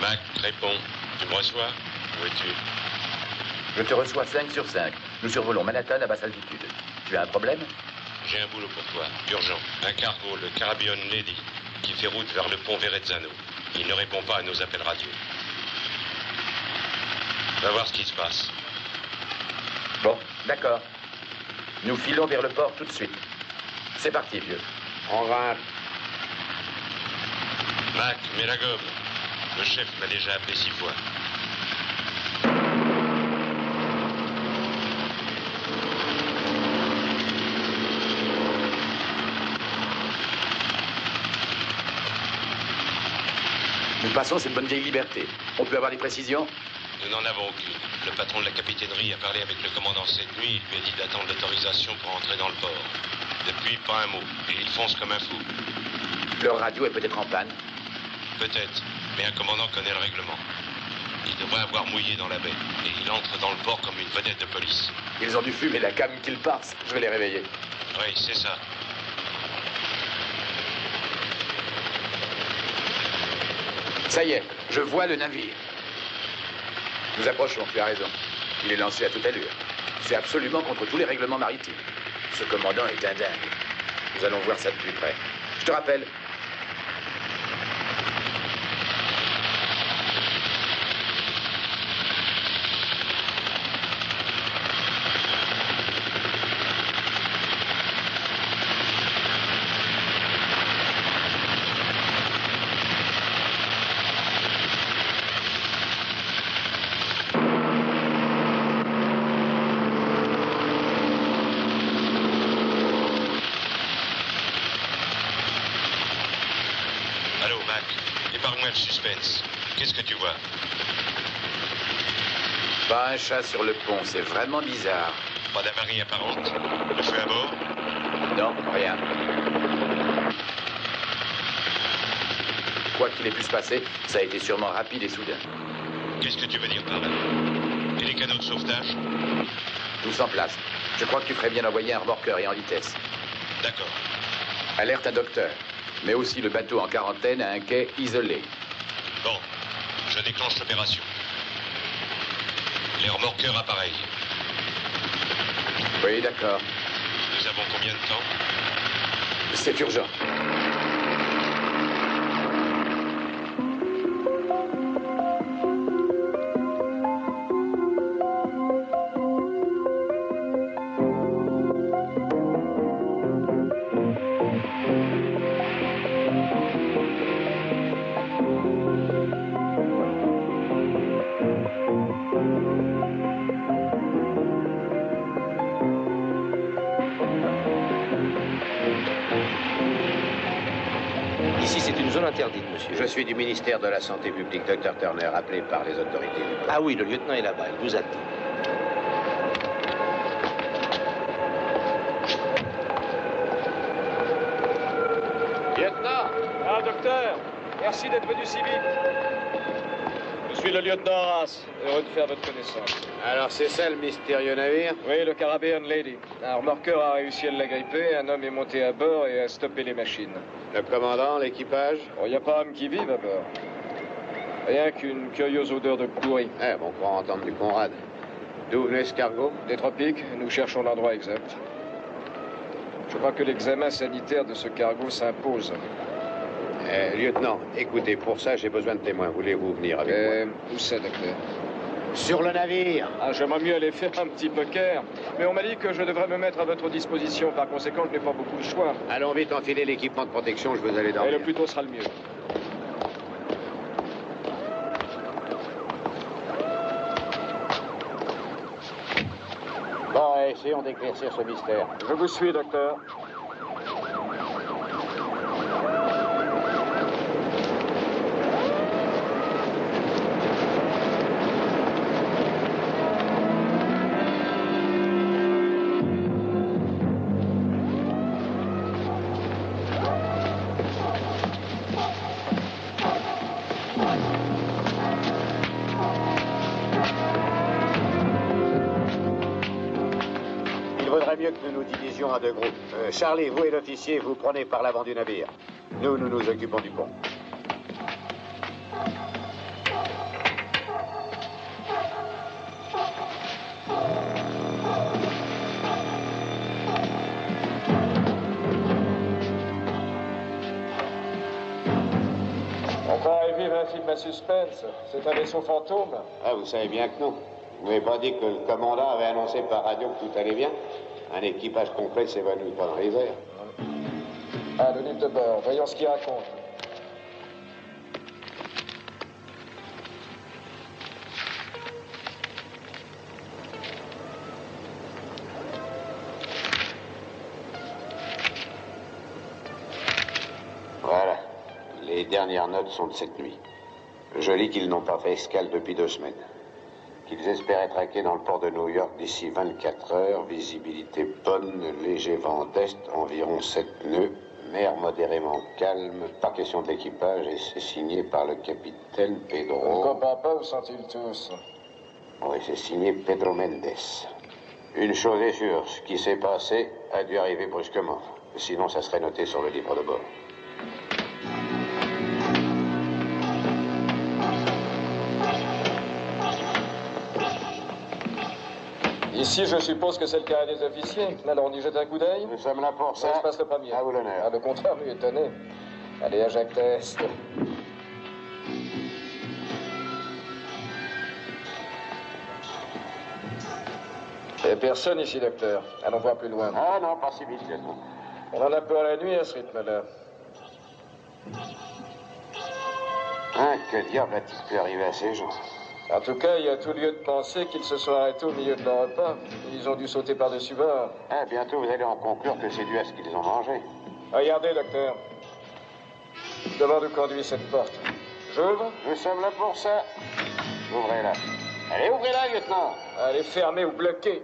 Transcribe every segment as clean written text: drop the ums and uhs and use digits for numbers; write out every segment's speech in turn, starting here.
Mac, réponds. Tu me reçois? Où es-tu? Je te reçois 5 sur 5. Nous survolons Manhattan à basse altitude. Tu as un problème? J'ai un boulot pour toi, urgent. Un cargo, le Caribbean Lady, qui fait route vers le pont Verrazzano. Il ne répond pas à nos appels radio. Va voir ce qui se passe. Bon, d'accord. Nous filons vers le port tout de suite. C'est parti, vieux. On va. Mac, mets la gomme. Le chef m'a déjà appelé 6 fois. Nous passons cette bonne vieille liberté. On peut avoir des précisions? Nous n'en avons aucune. Le patron de la capitainerie a parlé avec le commandant cette nuit. Il lui a dit d'attendre l'autorisation pour entrer dans le port. Depuis, pas un mot. Et il fonce comme un fou. Leur radio est peut-être en panne. Peut-être, mais un commandant connaît le règlement. Il devrait avoir mouillé dans la baie. Et il entre dans le port comme une vedette de police. Ils ont dû fumer la cam qu'ils passent. Je vais les réveiller. Oui, c'est ça. Ça y est, je vois le navire. Nous approchons, tu as raison. Il est lancé à toute allure. C'est absolument contre tous les règlements maritimes. Ce commandant est un dingue. Nous allons voir ça de plus près. Je te rappelle. Allô, Mac. Épargne-moi le suspense. Qu'est-ce que tu vois? Pas un chat sur le pont, c'est vraiment bizarre. Pas d'avarie apparente? Le feu à bord? Non, rien. Quoi qu'il ait pu se passer, ça a été sûrement rapide et soudain. Qu'est-ce que tu veux dire par là? Et les canaux de sauvetage? Tous en place. Je crois que tu ferais bien d'envoyer un remorqueur et en vitesse. D'accord. Alerte un docteur. Mais aussi le bateau en quarantaine à un quai isolé. Bon, je déclenche l'opération. Les remorqueurs appareillent. Oui, d'accord. Nous avons combien de temps? C'est urgent. Ici, c'est une zone interdite, monsieur. Je suis du ministère de la Santé publique, Dr Turner, appelé par les autorités. Ah oui, le lieutenant est là-bas, il vous attend. Lieutenant! Ah, docteur, merci d'être venu si vite. Je suis le lieutenant Arras, heureux de faire votre connaissance. Alors, c'est ça le mystérieux navire? Oui, le Caribbean Lady. Un remorqueur a réussi à l'agripper, un homme est monté à bord et a stoppé les machines. Le commandant, l'équipage? Oh, il n'y a pas homme qui vive à bord. Rien qu'une curieuse odeur de pourri. Eh, bon, on croit entendre du Conrad. D'où venait ce cargo? Des tropiques, nous cherchons l'endroit exact. Je crois que l'examen sanitaire de ce cargo s'impose. Lieutenant, écoutez, pour ça, j'ai besoin de témoins. Voulez-vous venir avec moi? Où c'est, docteur? Sur le navire! Ah, j'aimerais mieux aller faire un petit poker. Mais on m'a dit que je devrais me mettre à votre disposition. Par conséquent, je n'ai pas beaucoup de choix. Allons vite enfiler l'équipement de protection, je veux aller Et dormir. le plus tôt sera le mieux. Bon, essayons d'éclaircir ce mystère. Je vous suis, docteur. Il vaudrait mieux que nous nous divisions en deux groupes. Charlie, vous et l'officier, vous prenez par l'avant du navire. Nous nous occupons du pont. film à suspense. C'est un vaisseau fantôme. Ah, vous savez bien que non. Vous m'avez pas dit que le commandant avait annoncé par radio que tout allait bien? Un équipage complet s'évanouit pas dans les airs. Ah, le livre de bord. Voyons ce qu'il raconte. Voilà. Les dernières notes sont de cette nuit. Je lis qu'ils n'ont pas fait escale depuis 2 semaines. Qu'ils espéraient traquer dans le port de New York d'ici 24 heures. Visibilité bonne, léger vent d'est, environ 7 nœuds. Mer modérément calme, pas question de l'équipage, et c'est signé par le capitaine Je ne Pedro... comprends pas où sont-ils tous. Oui, c'est signé Pedro Mendes. Une chose est sûre, ce qui s'est passé a dû arriver brusquement. Sinon, ça serait noté sur le livre de bord. Ici, je suppose que c'est le carré des officiers. Alors, on y jette un coup d'œil? Nous sommes là pour ça. Je passe le premier. À vous l'honneur. Ah, le contraire m'y étonnait. Allez, à Jacques Test. Il n'y a personne ici, docteur. Allons voir plus loin. Ah non, pas si vite, lieutenant. On en a peur la nuit à ce rythme-là. Hein, que diable a-t-il pu arriver à ces gens? En tout cas, il y a tout lieu de penser qu'ils se sont arrêtés au milieu de leur repas. Ils ont dû sauter par-dessus bord. Ah, bientôt vous allez en conclure que c'est dû à ce qu'ils ont mangé. Regardez, docteur. Devant nous conduit cette porte. J'ouvre? Nous sommes là pour ça. Ouvrez-la. Allez, ouvrez-la, lieutenant. Elle est fermée ou bloquée.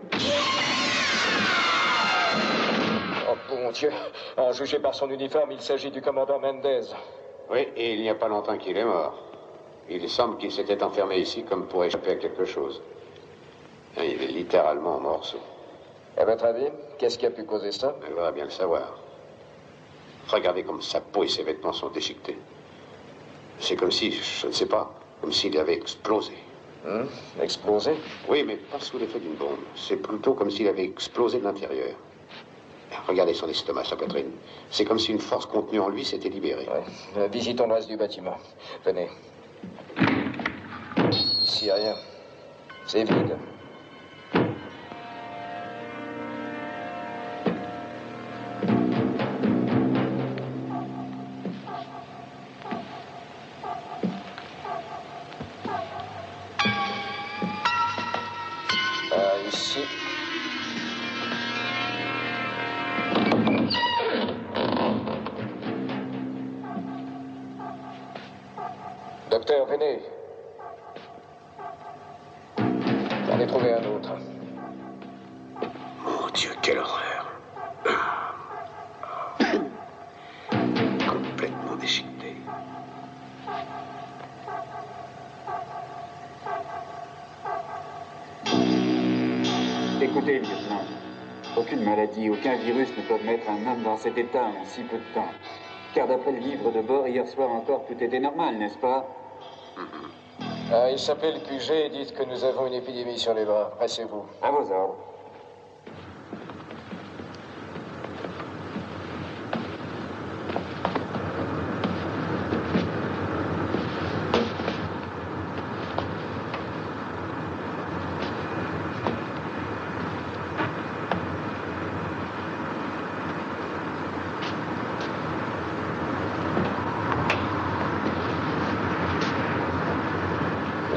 Oh, bon Dieu. En jugé par son uniforme, il s'agit du commandant Mendez. Oui, et il n'y a pas longtemps qu'il est mort. Il semble qu'il s'était enfermé ici comme pour échapper à quelque chose. Il est littéralement en morceaux. À votre avis, qu'est-ce qui a pu causer ça? Il va bien le savoir. Regardez comme sa peau et ses vêtements sont déchiquetés. C'est comme si, je ne sais pas, comme s'il avait explosé. Explosé? Oui, mais pas sous l'effet d'une bombe. C'est plutôt comme s'il avait explosé de l'intérieur. Regardez son estomac, sa poitrine. C'est comme si une force contenue en lui s'était libérée. Ouais. Visitons le reste du bâtiment. Venez. Ici, rien. C'est vide. Ici. Docteur, venez. J'en ai trouvé un autre. Mon Dieu, quelle horreur. Complètement déchiqueté. Écoutez, lieutenant, aucune maladie, aucun virus ne peuvent mettre un homme dans cet état en si peu de temps. Car d'après le livre de bord, hier soir encore, tout était normal, n'est-ce pas? Il s'appelle QG et dites que nous avons une épidémie sur les bras. Pressez-vous. À vos ordres.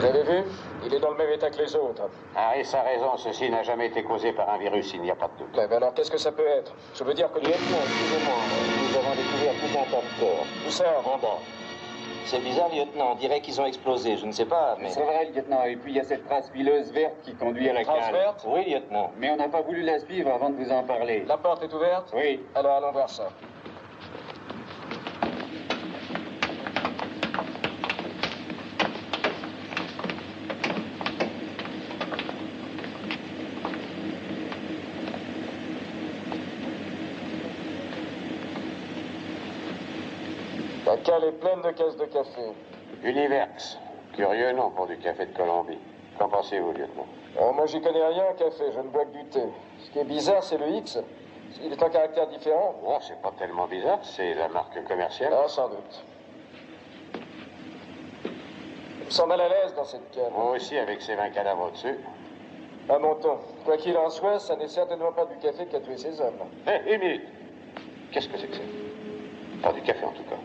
Vous avez vu? Il est dans le même état que les autres. Harris a raison, ceci n'a jamais été causé par un virus, il n'y a pas de doute. Mais alors, qu'est-ce que ça peut être? Je veux dire que Lieutenant, excusez-moi, nous avons découvert tout un tas de corps. Où ça? En bas. C'est bizarre, lieutenant, on dirait qu'ils ont explosé, je ne sais pas, mais... C'est vrai, lieutenant, et puis il y a cette trace fileuse verte qui conduit à la Trace cale. verte? Oui, lieutenant. Mais on n'a pas voulu la suivre avant de vous en parler. La porte est ouverte? Oui. Alors, allons voir ça. La cale est pleine de caisses de café. Univerx. Curieux nom pour du café de Colombie. Qu'en pensez-vous, lieutenant? Oh, moi, j'y connais rien en café, je ne bois que du thé. Ce qui est bizarre, c'est le X. Il est en caractère différent. Oh, c'est pas tellement bizarre, c'est la marque commerciale. Ah, sans doute. me sens mal à l'aise dans cette cave. Moi aussi, avec ces 20 cadavres au-dessus. À mon ton. Quoi qu'il en soit, ça n'est certainement pas du café qui a tué ces hommes. Hé, une minute. Qu'est-ce que c'est que c'est? Pas du café, en tout cas.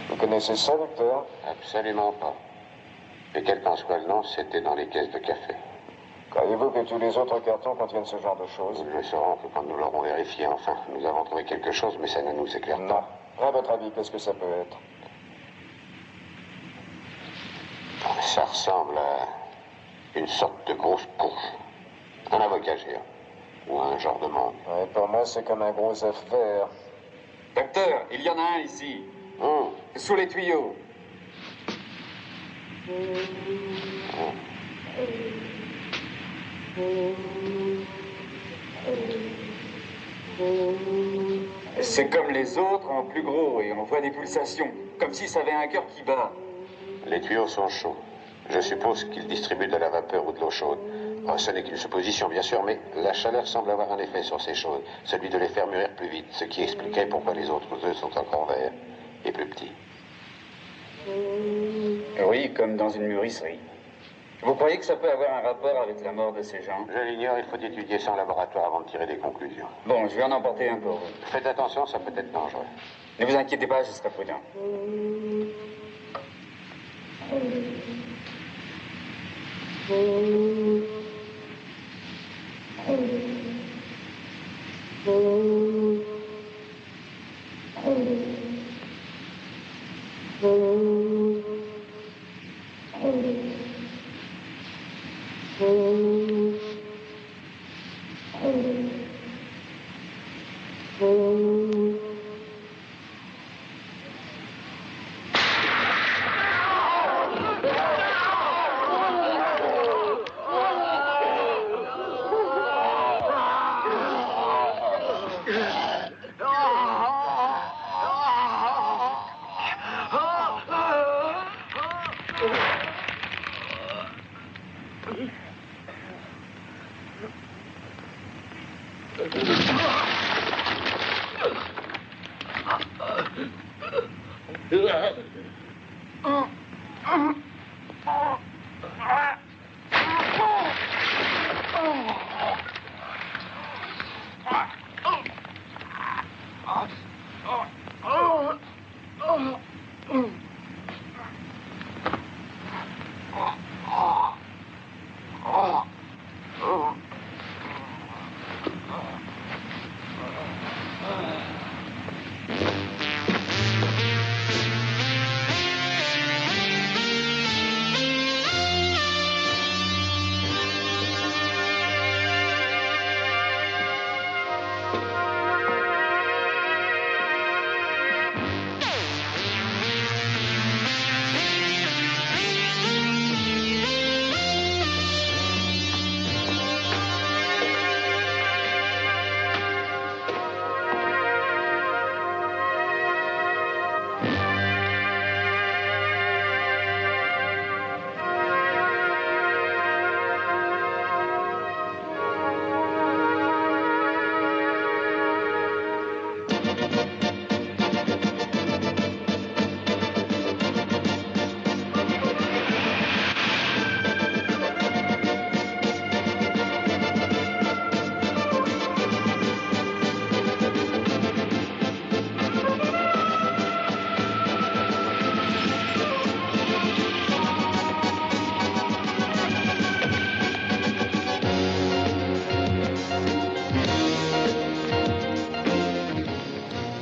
Vous connaissez ça, docteur? Absolument pas. Et quel qu'en soit le nom, c'était dans les caisses de café. Croyez-vous que tous les autres cartons contiennent ce genre de choses? Nous le saurons que quand nous l'aurons vérifié, enfin. Nous avons trouvé quelque chose, mais ça ne nous éclaire pas. À votre avis, qu'est-ce que ça peut être? Ça ressemble à une sorte de grosse courge. Un avocat géant. Ou un genre de monde. Ouais, pour moi, c'est comme un gros œuf vert. Docteur, il y en a un ici. Sous les tuyaux. C'est comme les autres en plus gros et on voit des pulsations, comme si ça avait un cœur qui bat. Les tuyaux sont chauds. Je suppose qu'ils distribuent de la vapeur ou de l'eau chaude. Oh, ce n'est qu'une supposition, bien sûr, mais la chaleur semble avoir un effet sur ces choses, celui de les faire mûrir plus vite, ce qui expliquait pourquoi les autres œufs sont encore verts et plus petits. Oui, comme dans une mûrisserie. Vous croyez que ça peut avoir un rapport avec la mort de ces gens? Je l'ignore, il faut étudier ça en laboratoire avant de tirer des conclusions. Bon, je vais en emporter un pour vous. Faites attention, ça peut être dangereux. Ne vous inquiétez pas, je serai prudent.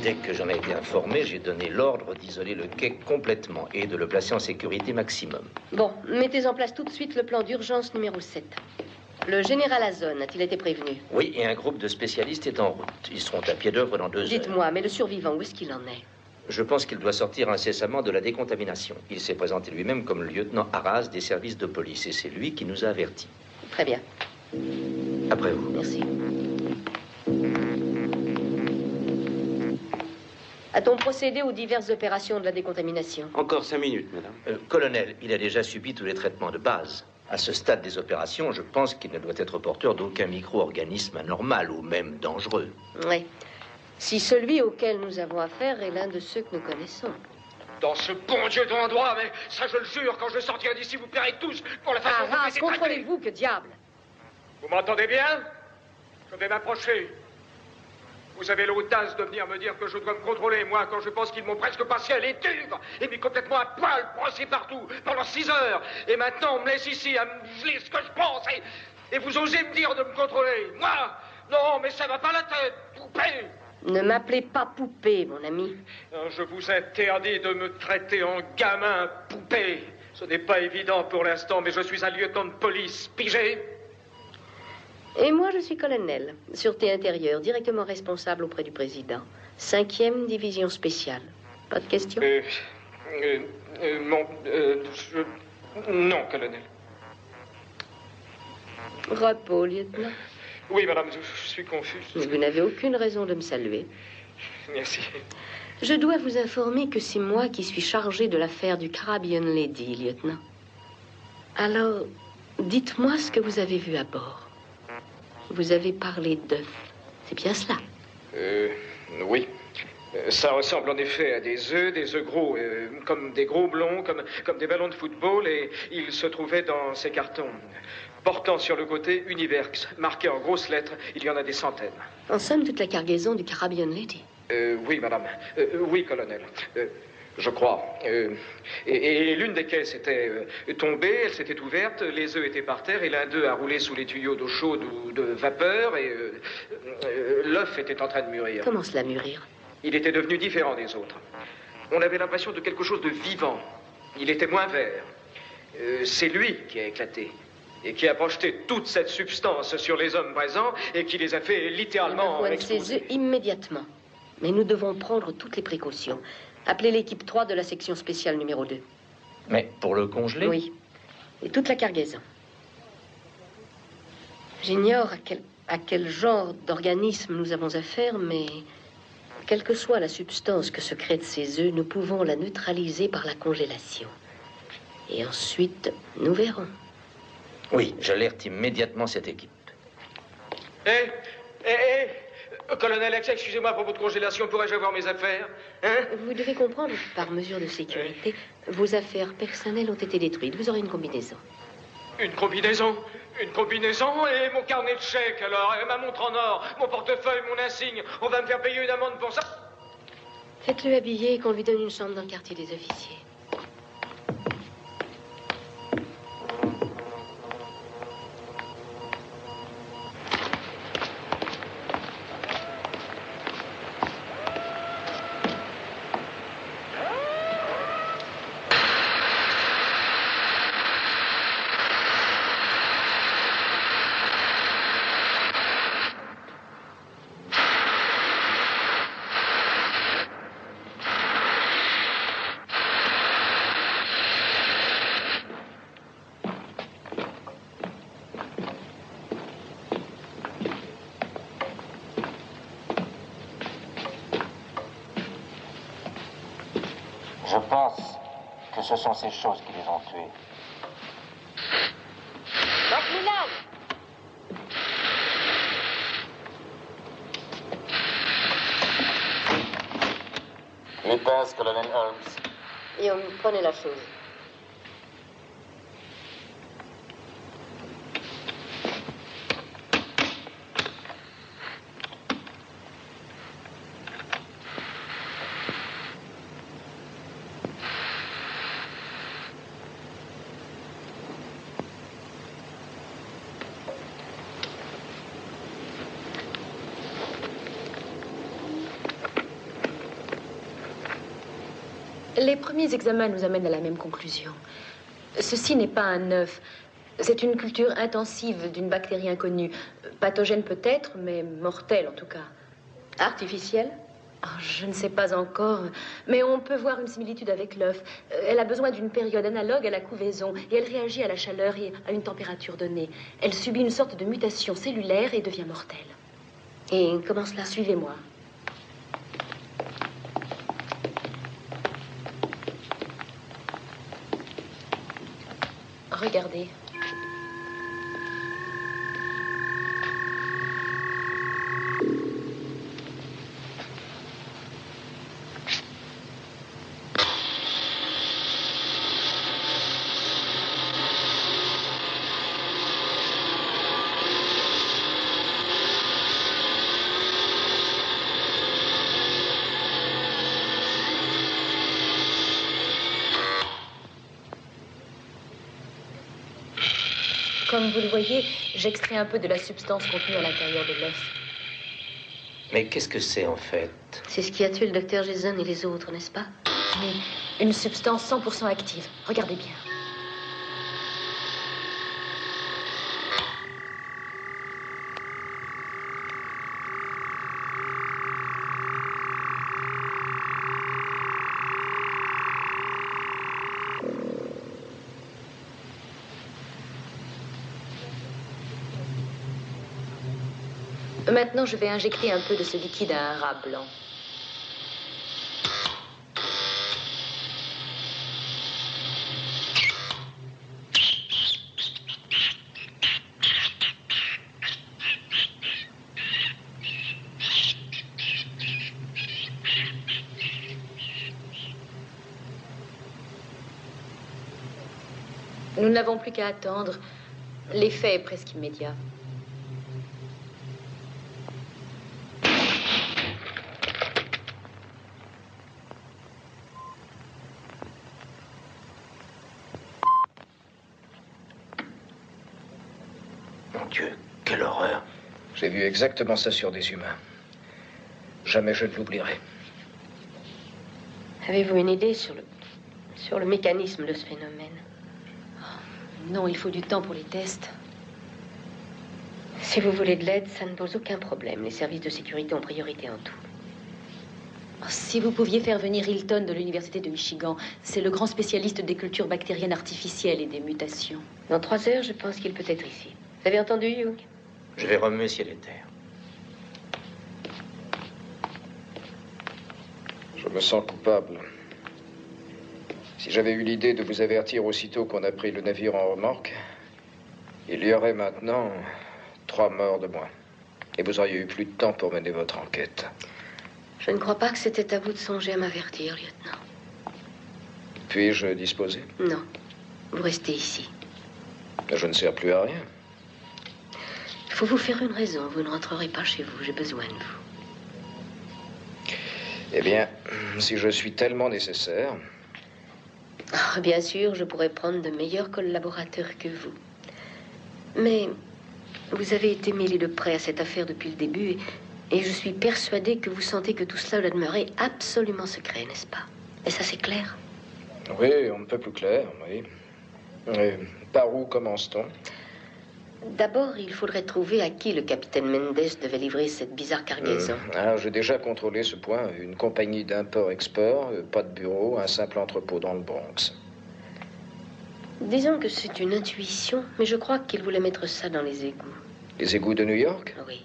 Dès que j'en ai été informé, j'ai donné l'ordre d'isoler le quai complètement et de le placer en sécurité maximum. Bon, mettez en place tout de suite le plan d'urgence numéro 7. Le général Azon a-t-il été prévenu? Oui, et un groupe de spécialistes est en route. Ils seront à pied d'œuvre dans 2 heures. Dites-moi, mais le survivant, où est-ce qu'il en est? Je pense qu'il doit sortir incessamment de la décontamination. Il s'est présenté lui-même comme le lieutenant Arras des services de police, et c'est lui qui nous a avertis. Très bien. Après vous. Merci. A-t-on procédé aux diverses opérations de la décontamination? Encore 5 minutes, madame. Colonel, il a déjà subi tous les traitements de base. À ce stade des opérations, je pense qu'il ne doit être porteur d'aucun micro-organisme anormal ou même dangereux. Oui. Si celui auquel nous avons affaire est l'un de ceux que nous connaissons. Dans ce bon Dieu d'endroit, mais ça je le jure, quand je sortirai d'ici, vous paierez tous pour la façon dont Arras, vous contrôlez-vous, que diable! Vous m'entendez bien? Je vais m'approcher. Vous avez l'audace de venir me dire que je dois me contrôler, moi, quand je pense qu'ils m'ont presque passé à l'étuve et mis complètement à poil, brossé partout, pendant 6 heures. Et maintenant, on me laisse ici à me geler ce que je pense et vous osez me dire de me contrôler. Moi? Non, mais ça va pas la tête, poupée! Ne m'appelez pas poupée, mon ami. Non, je vous interdis de me traiter en gamin, poupée. Ce n'est pas évident pour l'instant, mais je suis un lieutenant de police, pigé? Et moi, je suis colonel, sûreté intérieure, directement responsable auprès du président. 5e division spéciale. Pas de questions? Non, colonel. Repos, lieutenant. Oui, madame, je suis confus. Vous n'avez aucune raison de me saluer. Merci. Je dois vous informer que c'est moi qui suis chargé de l'affaire du Caribbean Lady, lieutenant. Alors, dites-moi ce que vous avez vu à bord. Vous avez parlé d'œufs. C'est bien cela? Oui. Ça ressemble en effet à des œufs gros, comme des gros blonds, comme des ballons de football, et ils se trouvaient dans ces cartons. Portant sur le côté Univerx, marqué en grosses lettres, il y en a des centaines. En somme, toute la cargaison du Caribbean Lady. Oui, madame. Oui, colonel. Je crois. Et l'une des caisses était tombée, elle s'était ouverte, les œufs étaient par terre, et l'un d'eux a roulé sous les tuyaux d'eau chaude ou de vapeur, et l'œuf était en train de mûrir. Comment cela mûrir? Il était devenu différent des autres. On avait l'impression de quelque chose de vivant. Il était moins vert. C'est lui qui a éclaté. Et qui a projeté toute cette substance sur les hommes présents et qui les a fait littéralement exploser. Ces œufs immédiatement. Mais nous devons prendre toutes les précautions. Appelez l'équipe 3 de la section spéciale numéro 2. Mais pour le congeler? Oui. Et toute la cargaison. J'ignore à quel genre d'organisme nous avons affaire, mais quelle que soit la substance que secrètent ces œufs, nous pouvons la neutraliser par la congélation. Et ensuite, nous verrons. Oui, j'alerte immédiatement cette équipe. Colonel X, excusez-moi à propos de congélation, pourrais-je avoir mes affaires? Hein? Vous devez comprendre que par mesure de sécurité, vos affaires personnelles ont été détruites. Vous aurez une combinaison. Une combinaison? Une combinaison? Et mon carnet de chèques, alors? Et ma montre en or? Mon portefeuille, mon insigne? On va me faire payer une amende pour ça? Faites-le habiller et qu'on lui donne une chambre dans le quartier des officiers. Je pense que ce sont ces choses qui les ont tués. Macmillan! Les pinces, colonel Holmes. Et on prenait la chose. Les premiers examens nous amènent à la même conclusion. Ceci n'est pas un œuf. C'est une culture intensive d'une bactérie inconnue. Pathogène peut-être, mais mortelle en tout cas. Artificielle? Oh, je ne sais pas encore, mais on peut voir une similitude avec l'œuf. Elle a besoin d'une période analogue à la couvaison et elle réagit à la chaleur et à une température donnée. Elle subit une sorte de mutation cellulaire et devient mortelle. Et comment cela? Suivez-moi. Regardez. Comme vous le voyez, j'extrais un peu de la substance contenue à l'intérieur de l'os. Mais qu'est-ce que c'est, en fait? C'est ce qui a tué le docteur Jason et les autres, n'est-ce pas? Oui, une substance 100% active. Regardez bien. Maintenant, je vais injecter un peu de ce liquide à un rat blanc. Nous n'avons plus qu'à attendre. L'effet est presque immédiat. Mon Dieu, quelle horreur. J'ai vu exactement ça sur des humains. Jamais je ne l'oublierai. Avez-vous une idée sur le mécanisme de ce phénomène? Non, il faut du temps pour les tests. Si vous voulez de l'aide, ça ne pose aucun problème. Les services de sécurité ont priorité en tout. Si vous pouviez faire venir Hilton de l'Université de Michigan, c'est le grand spécialiste des cultures bactériennes artificielles et des mutations. Dans 3 heures, je pense qu'il peut être ici. Vous avez entendu, Hugh? Je vais remuer ciel et terre. Je me sens coupable. Si j'avais eu l'idée de vous avertir aussitôt qu'on a pris le navire en remorque, il y aurait maintenant 3 morts de moins. Et vous auriez eu plus de temps pour mener votre enquête. Je ne crois pas que c'était à vous de songer à m'avertir, lieutenant. Puis-je disposer? Non. Vous restez ici. Je ne sers plus à rien. Il faut vous faire une raison. Vous ne rentrerez pas chez vous. J'ai besoin de vous. Eh bien, si je suis tellement nécessaire... Oh, bien sûr, je pourrais prendre de meilleurs collaborateurs que vous. Mais vous avez été mêlé de près à cette affaire depuis le début et je suis persuadée que vous sentez que tout cela doit demeurer absolument secret, n'est-ce pas? Et ça, c'est clair? Oui, on ne peut plus clair, oui. Et par où commence-t-on? D'abord, il faudrait trouver à qui le capitaine Mendes devait livrer cette bizarre cargaison. Alors, j'ai déjà contrôlé ce point. Une compagnie d'import-export, pas de bureau, un simple entrepôt dans le Bronx. Disons que c'est une intuition, mais je crois qu'il voulait mettre ça dans les égouts. Les égouts de New York? Oui.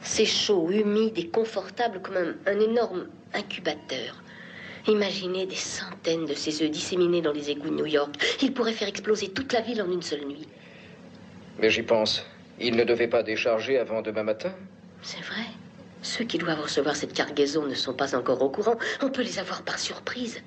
C'est chaud, humide et confortable comme un énorme incubateur. Imaginez des centaines de ces œufs disséminés dans les égouts de New York. Ils pourraient faire exploser toute la ville en une seule nuit. Mais j'y pense. Il ne devait pas décharger avant demain matin? C'est vrai. Ceux qui doivent recevoir cette cargaison ne sont pas encore au courant. On peut les avoir par surprise.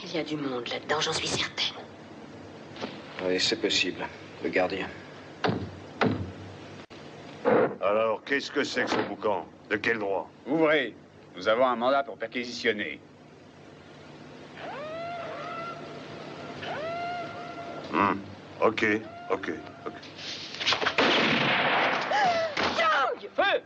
Il y a du monde là-dedans, j'en suis certaine. Oui, c'est possible. Le gardien. Alors, qu'est-ce que c'est que ce boucan? De quel droit? Ouvrez. Nous avons un mandat pour perquisitionner. Ok. Young! Feu!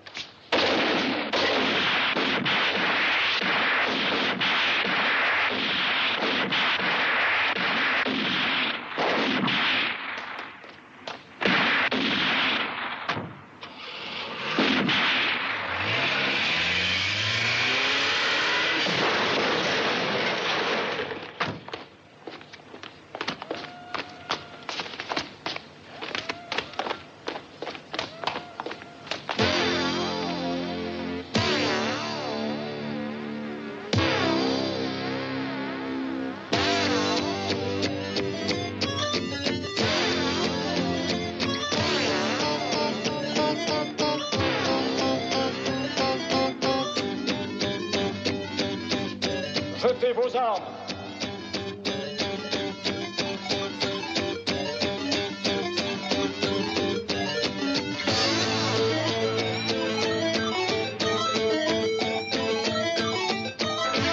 Jetez vos armes.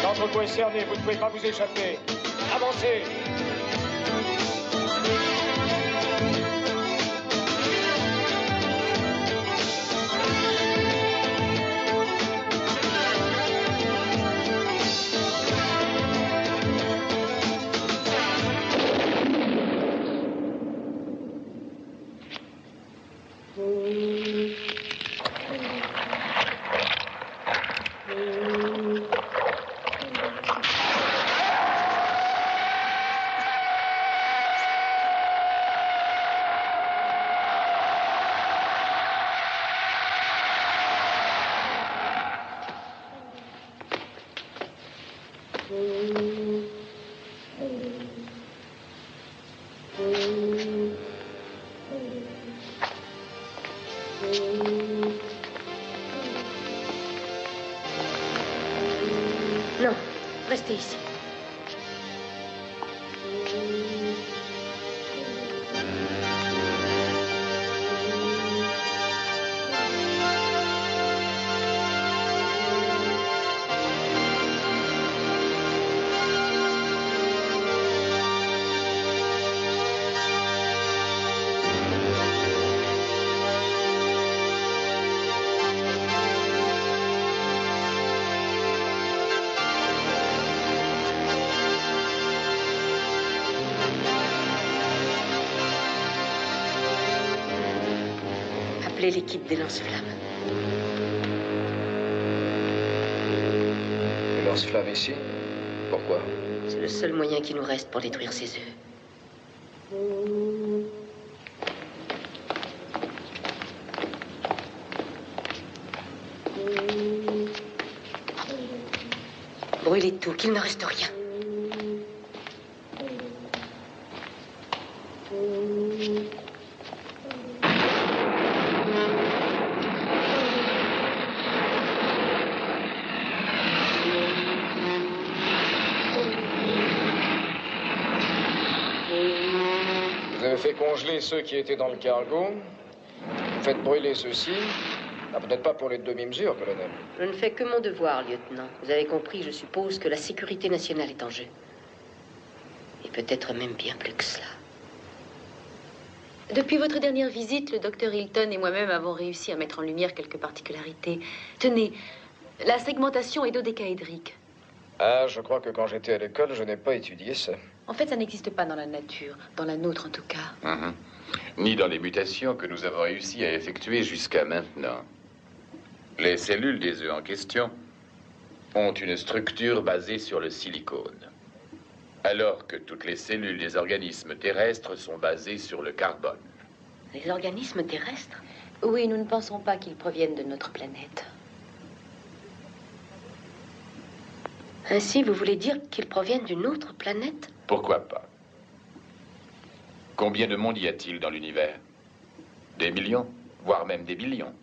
L'entrepôt est cerné, vous ne pouvez pas vous échapper. Avancez. Non, restez ici. Appelez l'équipe des lance-flammes. Les lance-flammes ici? Pourquoi? C'est le seul moyen qui nous reste pour détruire ces œufs. Brûlez tout, qu'il ne reste rien. Vous avez fait congeler ceux qui étaient dans le cargo. Vous faites brûler ceux-ci. Ah, peut-être pas pour les demi-mesures, colonel. Je ne fais que mon devoir, lieutenant. Vous avez compris, je suppose, que la sécurité nationale est en jeu. Et peut-être même bien plus que cela. Depuis votre dernière visite, le docteur Hilton et moi-même avons réussi à mettre en lumière quelques particularités. Tenez, la segmentation est dodécaédrique. Ah, je crois que quand j'étais à l'école, je n'ai pas étudié ça. En fait, ça n'existe pas dans la nature, dans la nôtre en tout cas. Ni dans les mutations que nous avons réussi à effectuer jusqu'à maintenant. Les cellules des œufs en question ont une structure basée sur le silicone, alors que toutes les cellules des organismes terrestres sont basées sur le carbone. Les organismes terrestres? Oui, nous ne pensons pas qu'ils proviennent de notre planète. Ainsi, vous voulez dire qu'ils proviennent d'une autre planète? Pourquoi pas? Combien de mondes y a-t-il dans l'univers? Des millions, voire même des billions.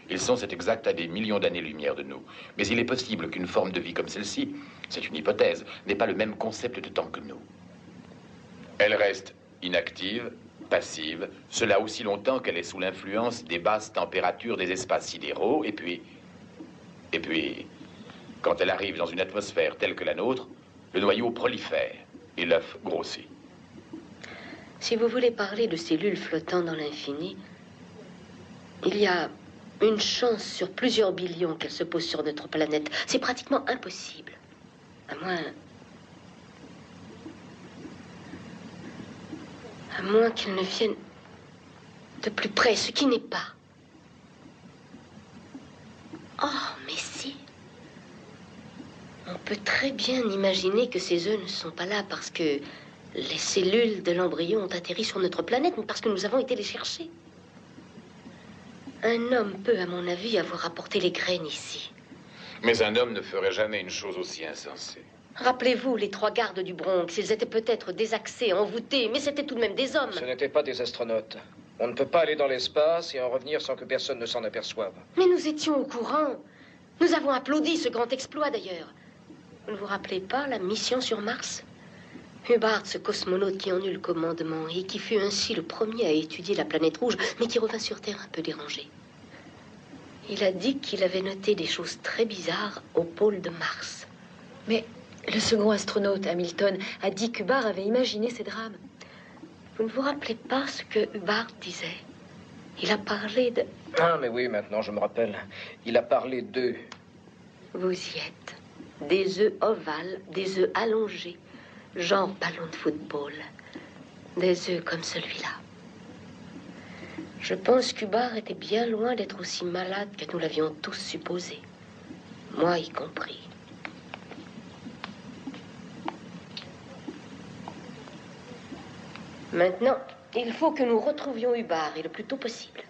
Ils sont, c'est exact, à des millions d'années-lumière de nous. Mais il est possible qu'une forme de vie comme celle-ci, c'est une hypothèse, n'ait pas le même concept de temps que nous. Elle reste inactive, passive, cela aussi longtemps qu'elle est sous l'influence des basses températures des espaces sidéraux, et puis, quand elle arrive dans une atmosphère telle que la nôtre, le noyau prolifère et l'œuf grossit. Si vous voulez parler de cellules flottant dans l'infini, il y a une chance sur plusieurs billions qu'elles se posent sur notre planète. C'est pratiquement impossible. À moins qu'elles ne viennent de plus près, ce qui n'est pas. Oh, mais si. On peut très bien imaginer que ces œufs ne sont pas là parce que les cellules de l'embryon ont atterri sur notre planète, mais parce que nous avons été les chercher. Un homme peut, à mon avis, avoir apporté les graines ici. Mais un homme ne ferait jamais une chose aussi insensée. Rappelez-vous les 3 gardes du Bronx. Ils étaient peut-être désaxés, envoûtés, mais c'était tout de même des hommes. Ce n'étaient pas des astronautes. On ne peut pas aller dans l'espace et en revenir sans que personne ne s'en aperçoive. Mais nous étions au courant. Nous avons applaudi ce grand exploit, d'ailleurs. Vous ne vous rappelez pas la mission sur Mars? Hubbard, ce cosmonaute qui en eut le commandement et qui fut ainsi le premier à étudier la planète rouge, mais qui revint sur Terre un peu dérangé. Il a dit qu'il avait noté des choses très bizarres au pôle de Mars. Mais le second astronaute, Hamilton, a dit qu'Hubbard avait imaginé ces drames. Vous ne vous rappelez pas ce que Hubbard disait? Il a parlé de... Ah, mais oui, maintenant je me rappelle. Il a parlé d'œufs. Vous y êtes. Des œufs ovales, des œufs allongés, genre ballon de football. Des œufs comme celui-là. Je pense qu'Hubbard était bien loin d'être aussi malade que nous l'avions tous supposé. Moi y compris. Maintenant, il faut que nous retrouvions Hubbard, et le plus tôt possible.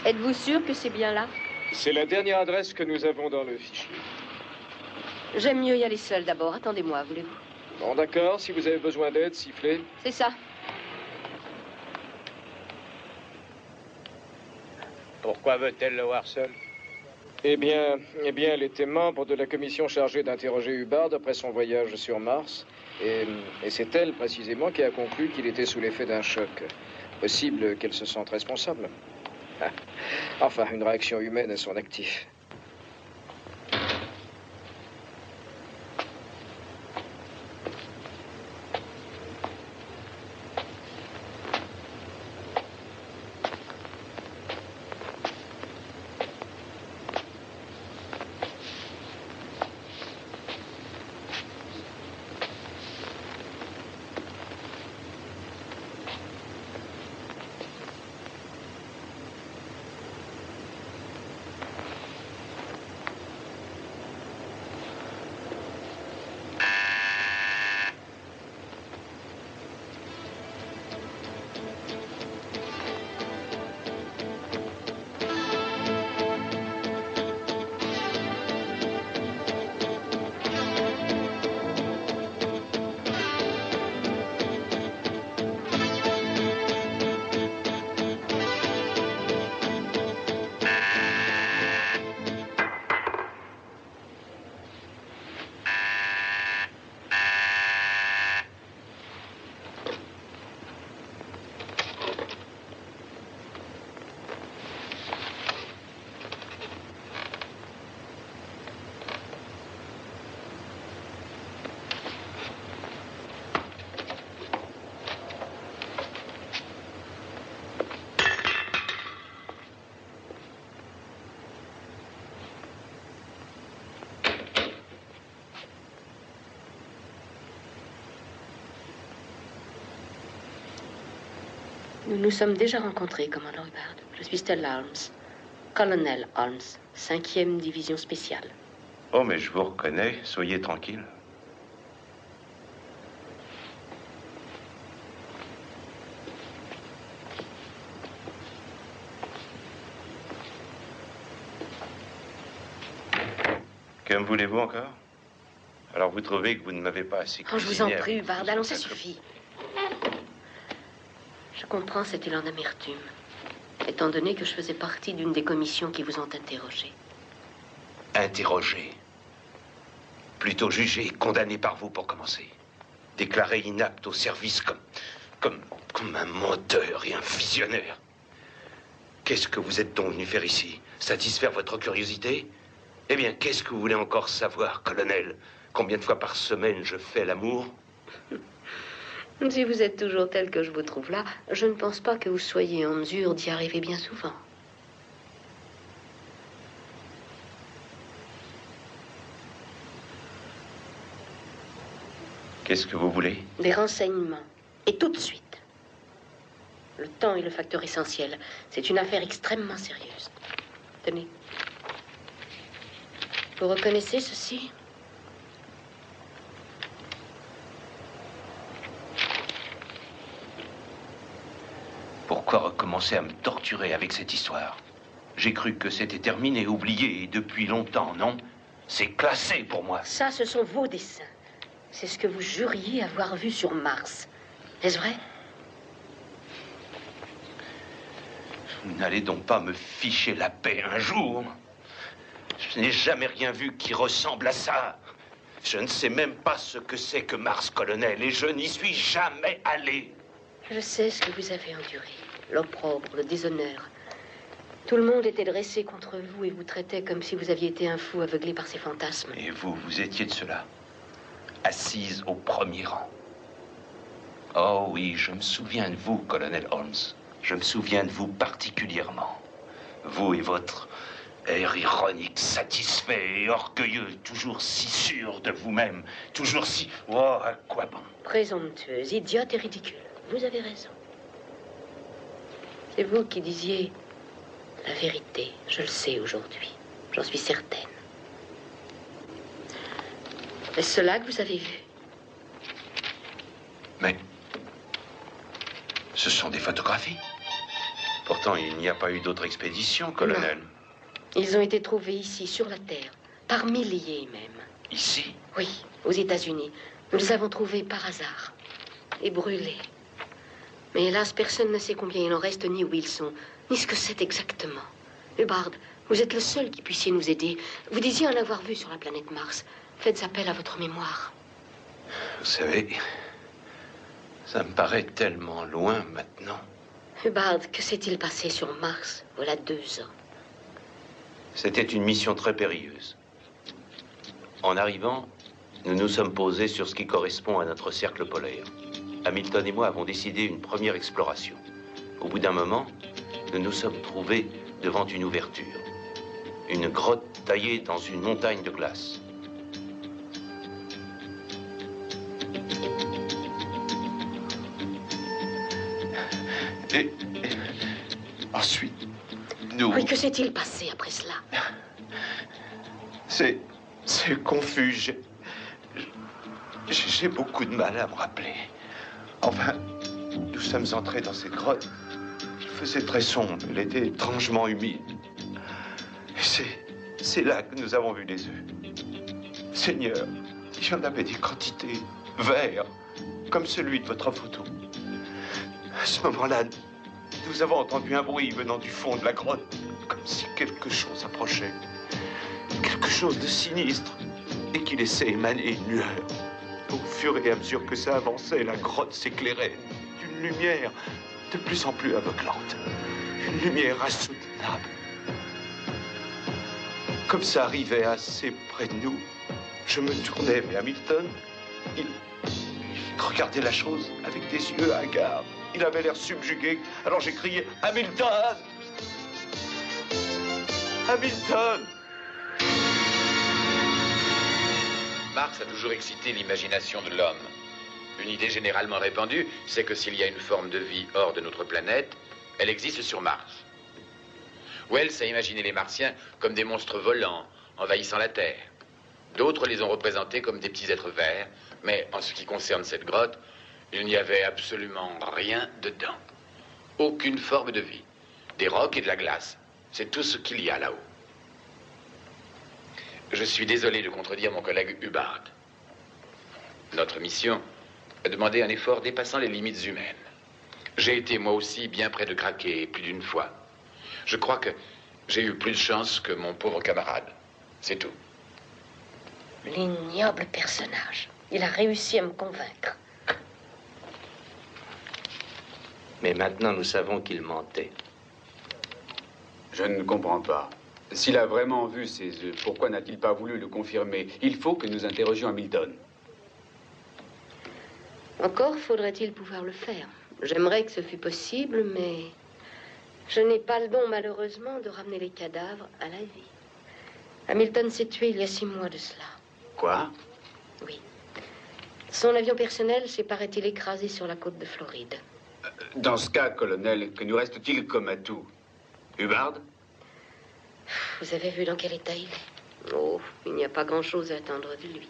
Êtes-vous sûr que c'est bien là? C'est la dernière adresse que nous avons dans le fichier. J'aime mieux y aller seul d'abord. Attendez-moi, voulez-vous? Bon, d'accord. Si vous avez besoin d'aide, sifflez. C'est ça. Pourquoi veut-elle le voir seul? Eh bien, elle était membre de la commission chargée d'interroger Hubbard après son voyage sur Mars. Et c'est elle, précisément, qui a conclu qu'il était sous l'effet d'un choc. Possible qu'elle se sente responsable. Ah. Enfin, une réaction humaine à son actif. Nous nous sommes déjà rencontrés, commandant Hubbard. Je suis Stella Holmes, colonel Holmes, 5e division spéciale. Oh, mais je vous reconnais. Soyez tranquille. Que me voulez-vous encore? Alors vous trouvez que vous ne m'avez pas assez Oh, je vous en cuisiné prie, avec Hubbard, tout allons, ce ça que- suffit. Je comprends cet élan d'amertume, étant donné que je faisais partie d'une des commissions qui vous ont interrogé. Interrogé. Plutôt jugé et condamné par vous pour commencer. Déclaré inapte au service comme un menteur et un visionnaire. Qu'est-ce que vous êtes donc venu faire ici? Satisfaire votre curiosité? Eh bien, qu'est-ce que vous voulez encore savoir, colonel? Combien de fois par semaine je fais l'amour? Si vous êtes toujours tel que je vous trouve là, je ne pense pas que vous soyez en mesure d'y arriver bien souvent. Qu'est-ce que vous voulez? Des renseignements. Et tout de suite. Le temps est le facteur essentiel. C'est une affaire extrêmement sérieuse. Tenez. Vous reconnaissez ceci? Pourquoi recommencer à me torturer avec cette histoire? J'ai cru que c'était terminé, oublié, et depuis longtemps, non? C'est classé pour moi. Ça, ce sont vos dessins. C'est ce que vous juriez avoir vu sur Mars. Est-ce vrai? Vous n'allez donc pas me ficher la paix un jour? Je n'ai jamais rien vu qui ressemble à ça. Je ne sais même pas ce que c'est que Mars, colonel, et je n'y suis jamais allé. Je sais ce que vous avez enduré. L'opprobre, le déshonneur. Tout le monde était dressé contre vous et vous traitait comme si vous aviez été un fou aveuglé par ses fantasmes. Et vous, vous étiez de cela, assise au premier rang. Oh oui, je me souviens de vous, colonel Holmes. Je me souviens de vous particulièrement. Vous et votre air ironique, satisfait et orgueilleux, toujours si sûr de vous-même, toujours si... Oh, à quoi bon? Présomptueuse, idiote et ridicule. Vous avez raison. C'est vous qui disiez la vérité. Je le sais aujourd'hui. J'en suis certaine. Est-ce cela que vous avez vu? Mais ce sont des photographies. Pourtant, il n'y a pas eu d'autre expédition, colonel. Non. Ils ont été trouvés ici, sur la Terre, par milliers même. Ici? Oui, aux États-Unis. Nous les avons trouvés par hasard. Et brûlés. Mais hélas, personne ne sait combien il en reste, ni où ils sont, ni ce que c'est exactement. Hubbard, vous êtes le seul qui puissiez nous aider. Vous disiez en avoir vu sur la planète Mars. Faites appel à votre mémoire. Vous savez, ça me paraît tellement loin maintenant. Hubbard, que s'est-il passé sur Mars, voilà 2 ans? C'était une mission très périlleuse. En arrivant, nous nous sommes posés sur ce qui correspond à notre cercle polaire. Hamilton et moi avons décidé une première exploration. Au bout d'un moment, nous nous sommes trouvés devant une ouverture. Une grotte taillée dans une montagne de glace. Et ensuite, nous... Oui, que s'est-il passé après cela? C'est confus. J'ai beaucoup de mal à me rappeler. Enfin, nous sommes entrés dans cette grotte. Il faisait très sombre. Elle était étrangement humide. Et c'est là que nous avons vu les œufs. Seigneur, il y en avait des quantités verts, comme celui de votre photo. À ce moment-là, nous avons entendu un bruit venant du fond de la grotte, comme si quelque chose approchait. Quelque chose de sinistre, et qui laissait émaner une lueur. Au fur et à mesure que ça avançait, la grotte s'éclairait d'une lumière de plus en plus aveuglante. Une lumière insoutenable. Comme ça arrivait assez près de nous, je me tournais vers Hamilton. Il regardait la chose avec des yeux hagards. Il avait l'air subjugué. Alors j'ai crié « Hamilton ! Hamilton !» Mars a toujours excité l'imagination de l'homme. Une idée généralement répandue, c'est que s'il y a une forme de vie hors de notre planète, elle existe sur Mars. Wells a imaginé les Martiens comme des monstres volants, envahissant la Terre. D'autres les ont représentés comme des petits êtres verts, mais en ce qui concerne cette grotte, il n'y avait absolument rien dedans. Aucune forme de vie. Des rocs et de la glace. C'est tout ce qu'il y a là-haut. Je suis désolé de contredire mon collègue Hubbard. Notre mission a demandé un effort dépassant les limites humaines. J'ai été moi aussi bien près de craquer plus d'une fois. Je crois que j'ai eu plus de chance que mon pauvre camarade. C'est tout. L'ignoble personnage. Il a réussi à me convaincre. Mais maintenant, nous savons qu'il mentait. Je ne comprends pas. S'il a vraiment vu ces œufs, pourquoi n'a-t-il pas voulu le confirmer? Il faut que nous interrogions Hamilton. Encore faudrait-il pouvoir le faire. J'aimerais que ce fût possible, mais je n'ai pas le don, malheureusement, de ramener les cadavres à la vie. Hamilton s'est tué il y a 6 mois de cela. Quoi? Oui. Son avion personnel s'est, paraît-il, écrasé sur la côte de Floride. Dans ce cas, colonel, que nous reste-t-il comme atout? Hubbard? Vous avez vu dans quel état il est? Oh, il n'y a pas grand-chose à attendre de lui.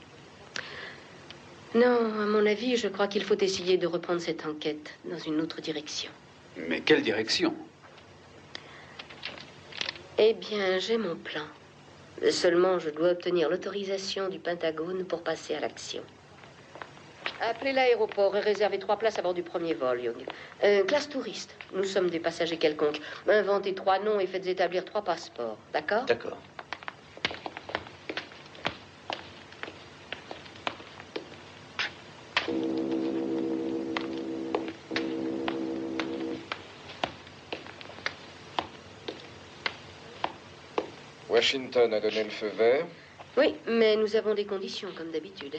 Non, à mon avis, je crois qu'il faut essayer de reprendre cette enquête dans une autre direction. Mais quelle direction? Eh bien, j'ai mon plan. Seulement, je dois obtenir l'autorisation du Pentagone pour passer à l'action. Appelez l'aéroport et réservez 3 places à bord du premier vol, Young. Classe touriste. Nous sommes des passagers quelconques. Inventez 3 noms et faites établir 3 passeports. D'accord? D'accord. Washington a donné le feu vert. Oui, mais nous avons des conditions, comme d'habitude.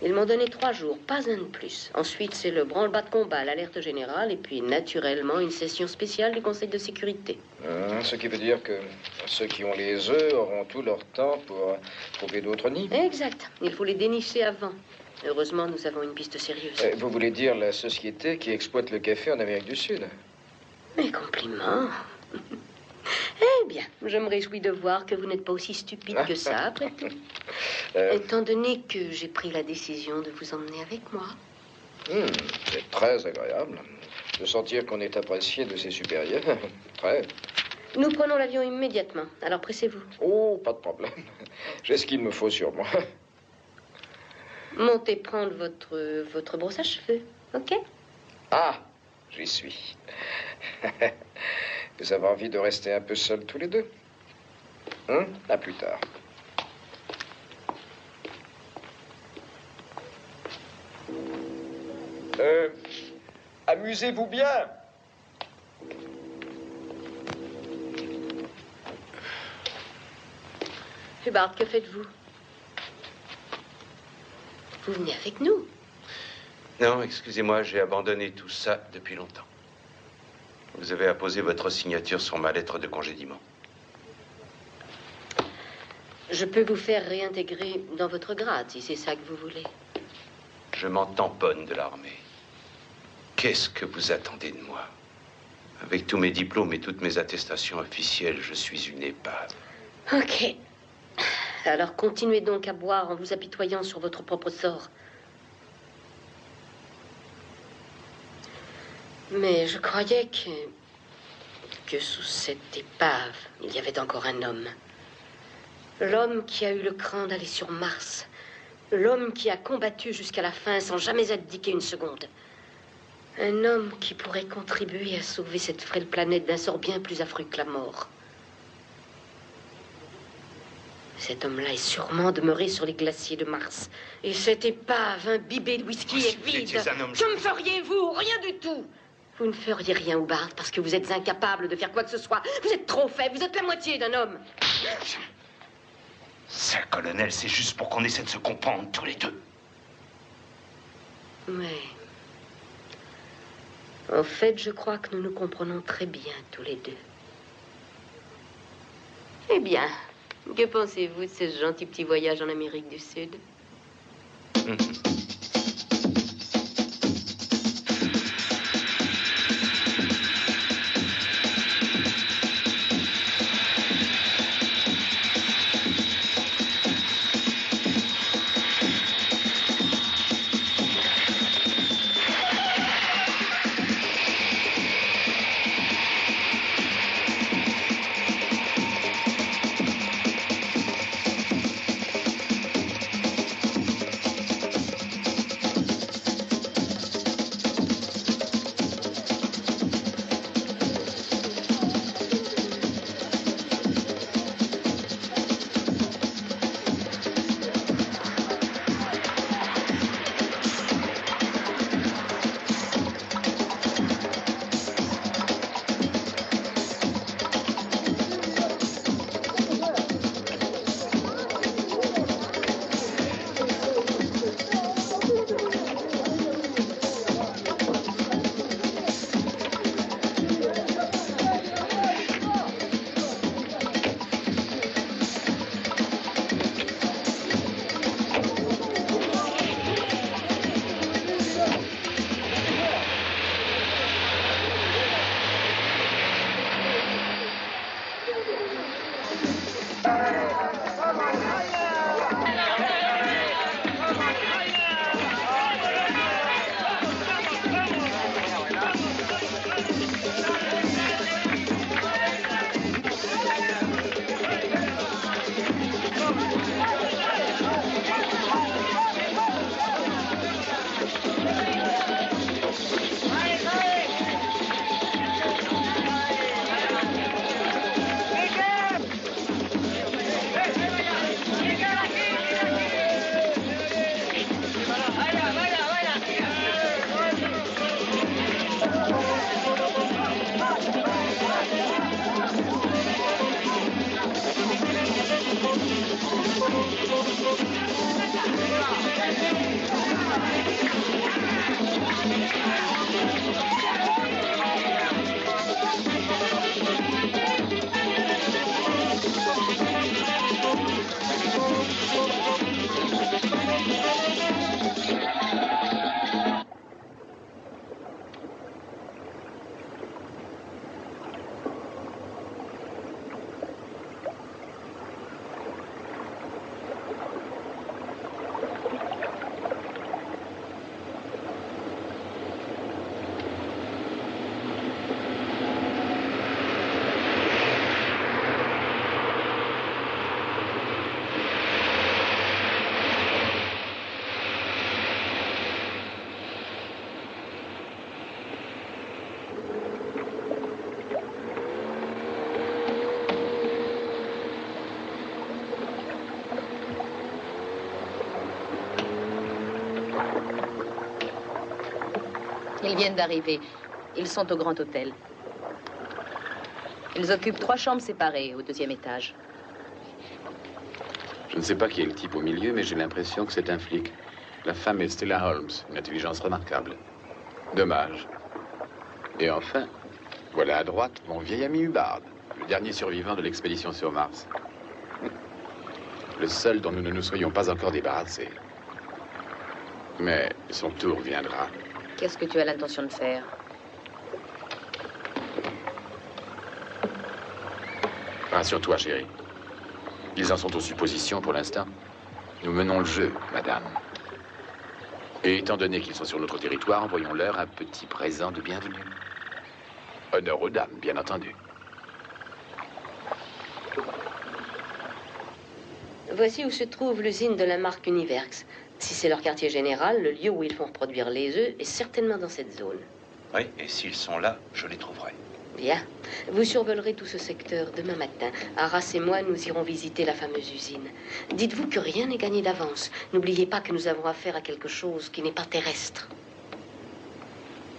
Ils m'ont donné 3 jours, pas un de plus. Ensuite, c'est le branle-bas de combat, l'alerte générale, et puis, naturellement, une session spéciale du Conseil de sécurité. Ce qui veut dire que ceux qui ont les œufs auront tout leur temps pour trouver d'autres nids. Exact. Il faut les dénicher avant. Heureusement, nous avons une piste sérieuse. Vous voulez dire la société qui exploite le café en Amérique du Sud? Mes compliments. Eh bien, je me réjouis de voir que vous n'êtes pas aussi stupide que ça, après tout. Étant donné que j'ai pris la décision de vous emmener avec moi. C'est très agréable de sentir qu'on est apprécié de ses supérieurs. Très. Nous prenons l'avion immédiatement, alors pressez-vous. Oh, pas de problème. J'ai ce qu'il me faut sur moi. Montez prendre votre brosse à cheveux, ok? Ah, j'y suis. Vous avez envie de rester un peu seuls tous les deux? À plus tard. Amusez-vous bien. Hubbard, que faites-vous? Vous venez avec nous? Non, excusez-moi, j'ai abandonné tout ça depuis longtemps. Vous avez apposé votre signature sur ma lettre de congédiement. Je peux vous faire réintégrer dans votre grade, si c'est ça que vous voulez. Je m'en tamponne de l'armée. Qu'est-ce que vous attendez de moi? Avec tous mes diplômes et toutes mes attestations officielles, je suis une épave. Ok. Alors continuez donc à boire en vous apitoyant sur votre propre sort. Mais je croyais que sous cette épave, il y avait encore un homme. L'homme qui a eu le cran d'aller sur Mars. L'homme qui a combattu jusqu'à la fin sans jamais abdiquer une seconde. Un homme qui pourrait contribuer à sauver cette frêle planète d'un sort bien plus affreux que la mort. Cet homme-là est sûrement demeuré sur les glaciers de Mars. Et cette épave imbibée de whisky est vide. Que me feriez-vous? Rien du tout. Vous ne feriez rien, Hubbard, parce que vous êtes incapable de faire quoi que ce soit. Vous êtes trop faible, vous êtes la moitié d'un homme. Ça, colonel, c'est juste pour qu'on essaie de se comprendre tous les deux. Mais... en fait, je crois que nous nous comprenons très bien tous les deux. Eh bien, que pensez-vous de ce gentil petit voyage en Amérique du Sud? Ils viennent d'arriver. Ils sont au Grand Hôtel. Ils occupent 3 chambres séparées au 2e étage. Je ne sais pas qui est le type au milieu, mais j'ai l'impression que c'est un flic. La femme est Stella Holmes, une intelligence remarquable. Dommage. Et enfin, voilà à droite mon vieil ami Hubbard, le dernier survivant de l'expédition sur Mars. Le seul dont nous ne nous soyons pas encore débarrassés. Mais son tour viendra. Qu'est-ce que tu as l'intention de faire? Rassure-toi, chérie. Ils en sont aux suppositions pour l'instant. Nous menons le jeu, madame. Et étant donné qu'ils sont sur notre territoire, envoyons-leur un petit présent de bienvenue. Honneur aux dames, bien entendu. Voici où se trouve l'usine de la marque Univerx. Si c'est leur quartier général, le lieu où ils font reproduire les œufs est certainement dans cette zone. Oui, et s'ils sont là, je les trouverai. Bien. Vous survolerez tout ce secteur demain matin. Arras et moi, nous irons visiter la fameuse usine. Dites-vous que rien n'est gagné d'avance. N'oubliez pas que nous avons affaire à quelque chose qui n'est pas terrestre.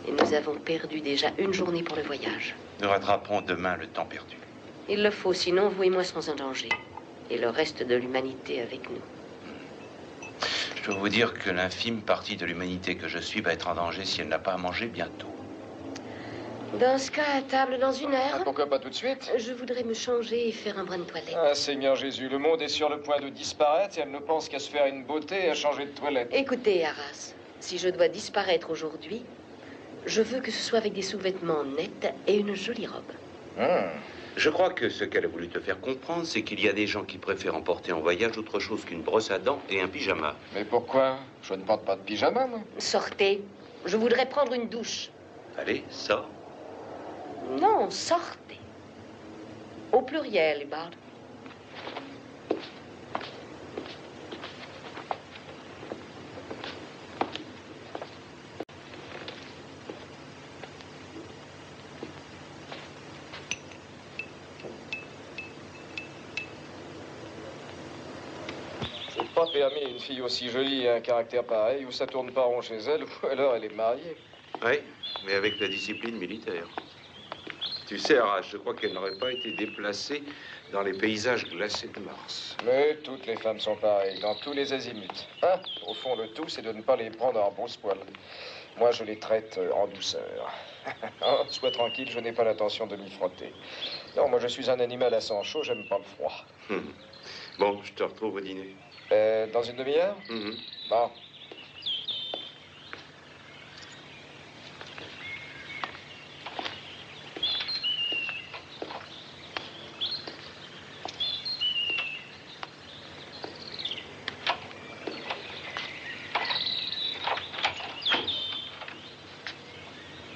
Et nous avons perdu déjà une journée pour le voyage. Nous rattraperons demain le temps perdu. Il le faut, sinon vous et moi serons en danger. Et le reste de l'humanité avec nous. Je dois vous dire que l'infime partie de l'humanité que je suis va être en danger si elle n'a pas à manger bientôt. Dans ce cas, à table dans 1 heure. Ah, pourquoi pas tout de suite? Je voudrais me changer et faire un brin de toilette. Ah, Seigneur Jésus, le monde est sur le point de disparaître et elle ne pense qu'à se faire une beauté et à changer de toilette. Écoutez, Arras, si je dois disparaître aujourd'hui, je veux que ce soit avec des sous-vêtements nets et une jolie robe. Je crois que ce qu'elle a voulu te faire comprendre, c'est qu'il y a des gens qui préfèrent emporter en voyage autre chose qu'une brosse à dents et un pyjama. Mais pourquoi? Je ne porte pas de pyjama, moi. Sortez. Je voudrais prendre une douche. Allez, sors. Non, sortez. Au pluriel, Hubbard. C'est pas permis à une fille aussi jolie et un caractère pareil, où ça tourne pas rond chez elle, ou alors elle est mariée. Oui, mais avec la discipline militaire. Tu sais, Arras, je crois qu'elle n'aurait pas été déplacée dans les paysages glacés de Mars. Mais toutes les femmes sont pareilles, dans tous les azimuts. Hein? Au fond, le tout, c'est de ne pas les prendre en brosse-poil. Moi, je les traite en douceur. Oh, sois tranquille, je n'ai pas l'intention de m'y frotter. Non, moi, je suis un animal à sang chaud, j'aime pas le froid. Bon, je te retrouve au dîner. Dans une demi-heure? Bon.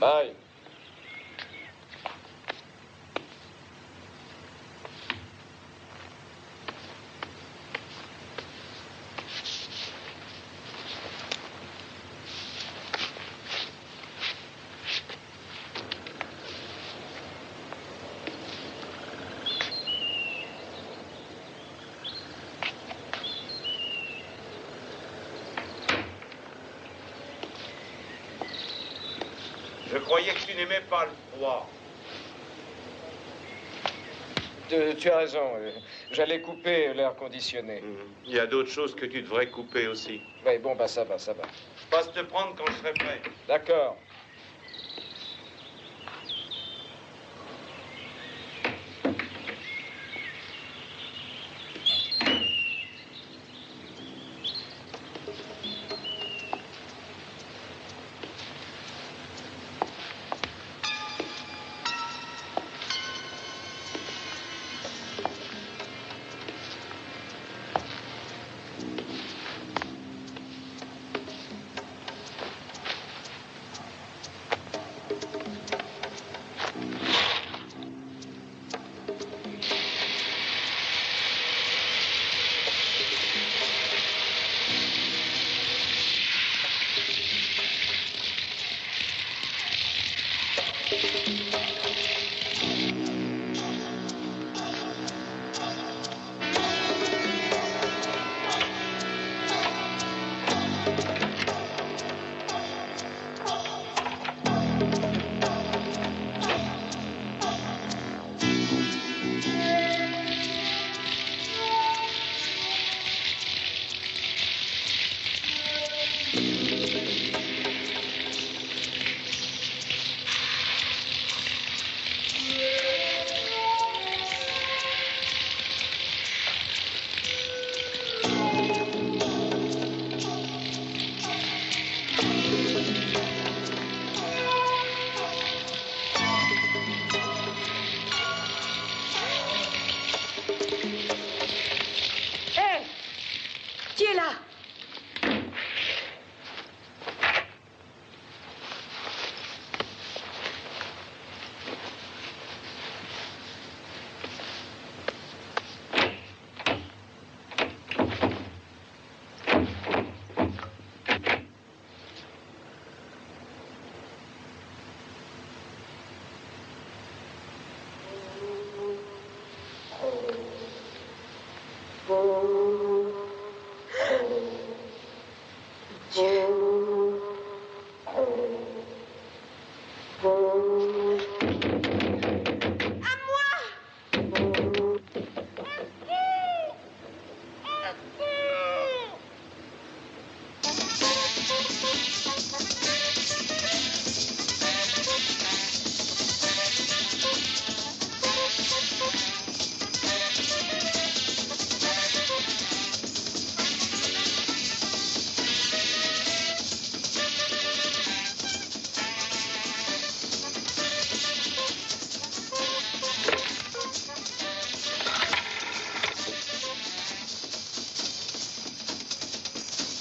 Bye. Je croyais que tu n'aimais pas le froid. Tu as raison. J'allais couper l'air conditionné. Il y a d'autres choses que tu devrais couper aussi. Oui, bon, bah ça va, ça va. Passe te prendre quand je serai prêt. D'accord.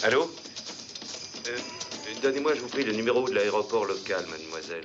Allô? Donnez-moi, je vous prie, le numéro de l'aéroport local, mademoiselle.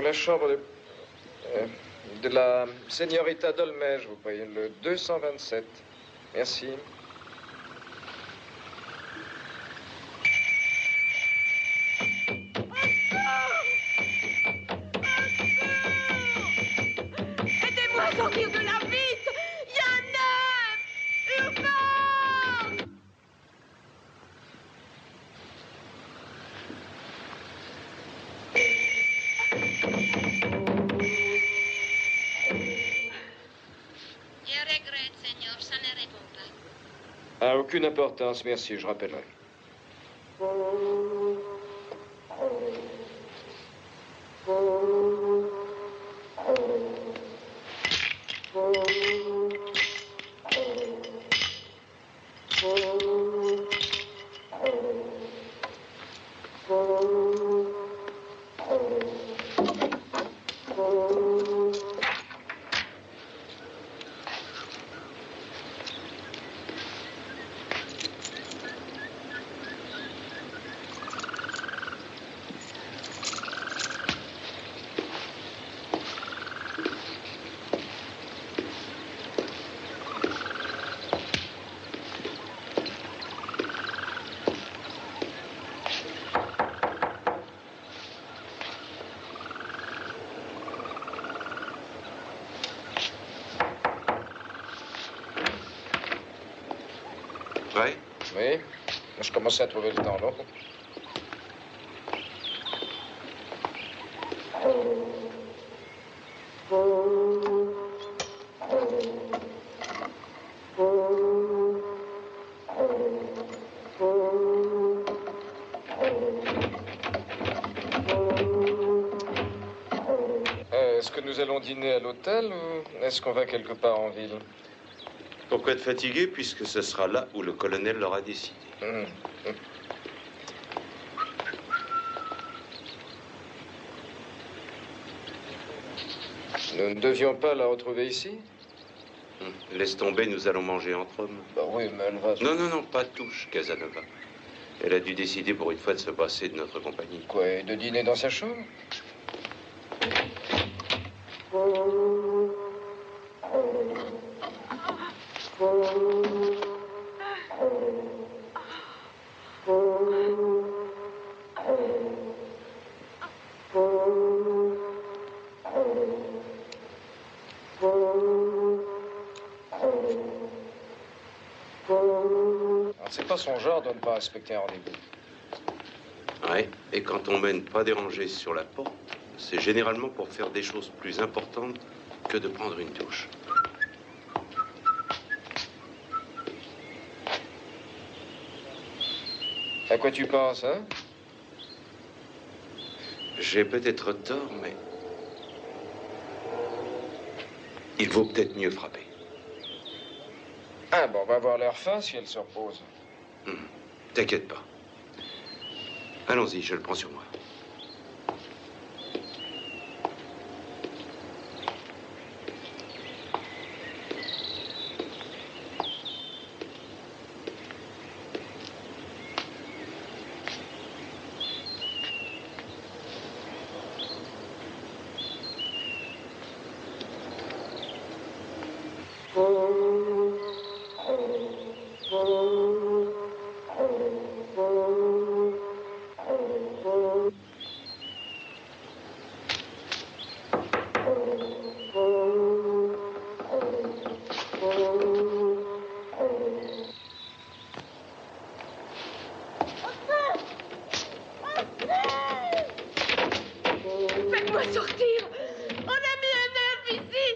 La chambre de la Señorita Dolmez, je vous prie, le 227. Merci. Aidez-moi à sortir de la vite! Il y a un œuf! Urgence! Ah, aucune importance, merci, je rappellerai. Oui, je commençais à trouver le temps long. Est-ce que nous allons dîner à l'hôtel ou est-ce qu'on va quelque part en ville? Pourquoi être fatigué puisque ce sera là où le colonel l'aura décidé. Nous ne devions pas la retrouver ici? Laisse tomber, nous allons manger entre hommes. Bah oui, mais elle va... Non, non, non, pas touche, Casanova. Elle a dû décider pour une fois de se passer de notre compagnie. Quoi, et de dîner dans sa chambre? C'est pas son genre de ne pas respecter un rendez-vous. Ouais, et quand on mène pas déranger sur la porte, c'est généralement pour faire des choses plus importantes que de prendre une douche. À quoi tu penses, hein? J'ai peut-être tort, mais il vaut peut-être mieux frapper. Ah bon, on va voir leur fin si elle se repose. T'inquiète pas. Allons-y, je le prends sur moi. Faites-moi sortir! On a mis un œuf ici!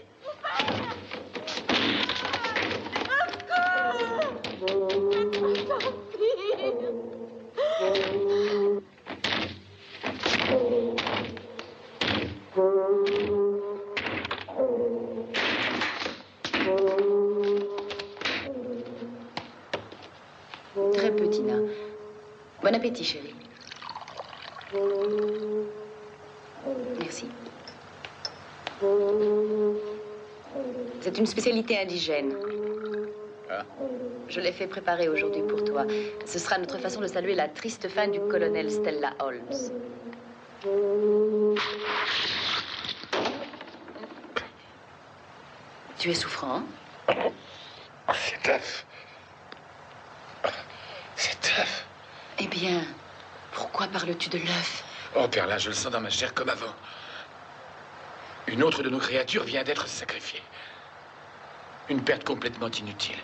Faites-moi sortir! Très peu, Tina. Bon appétit, chérie. Merci. C'est une spécialité indigène. Ah. Je l'ai fait préparer aujourd'hui pour toi. Ce sera notre façon de saluer la triste fin du colonel Stella Holmes. Tu es souffrant? Cet œuf. Cet œuf. Eh bien, pourquoi parles-tu de l'œuf? Oh, Perlin, je le sens dans ma chair comme avant. Une autre de nos créatures vient d'être sacrifiée. Une perte complètement inutile.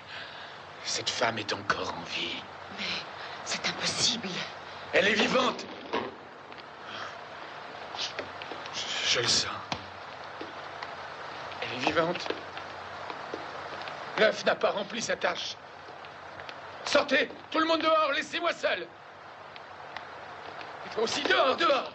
Cette femme est encore en vie. Mais c'est impossible. Elle est vivante. Je le sens. Elle est vivante. L'œuf n'a pas rempli sa tâche. Sortez, tout le monde dehors, laissez-moi seul. Et toi aussi, dehors, dehors.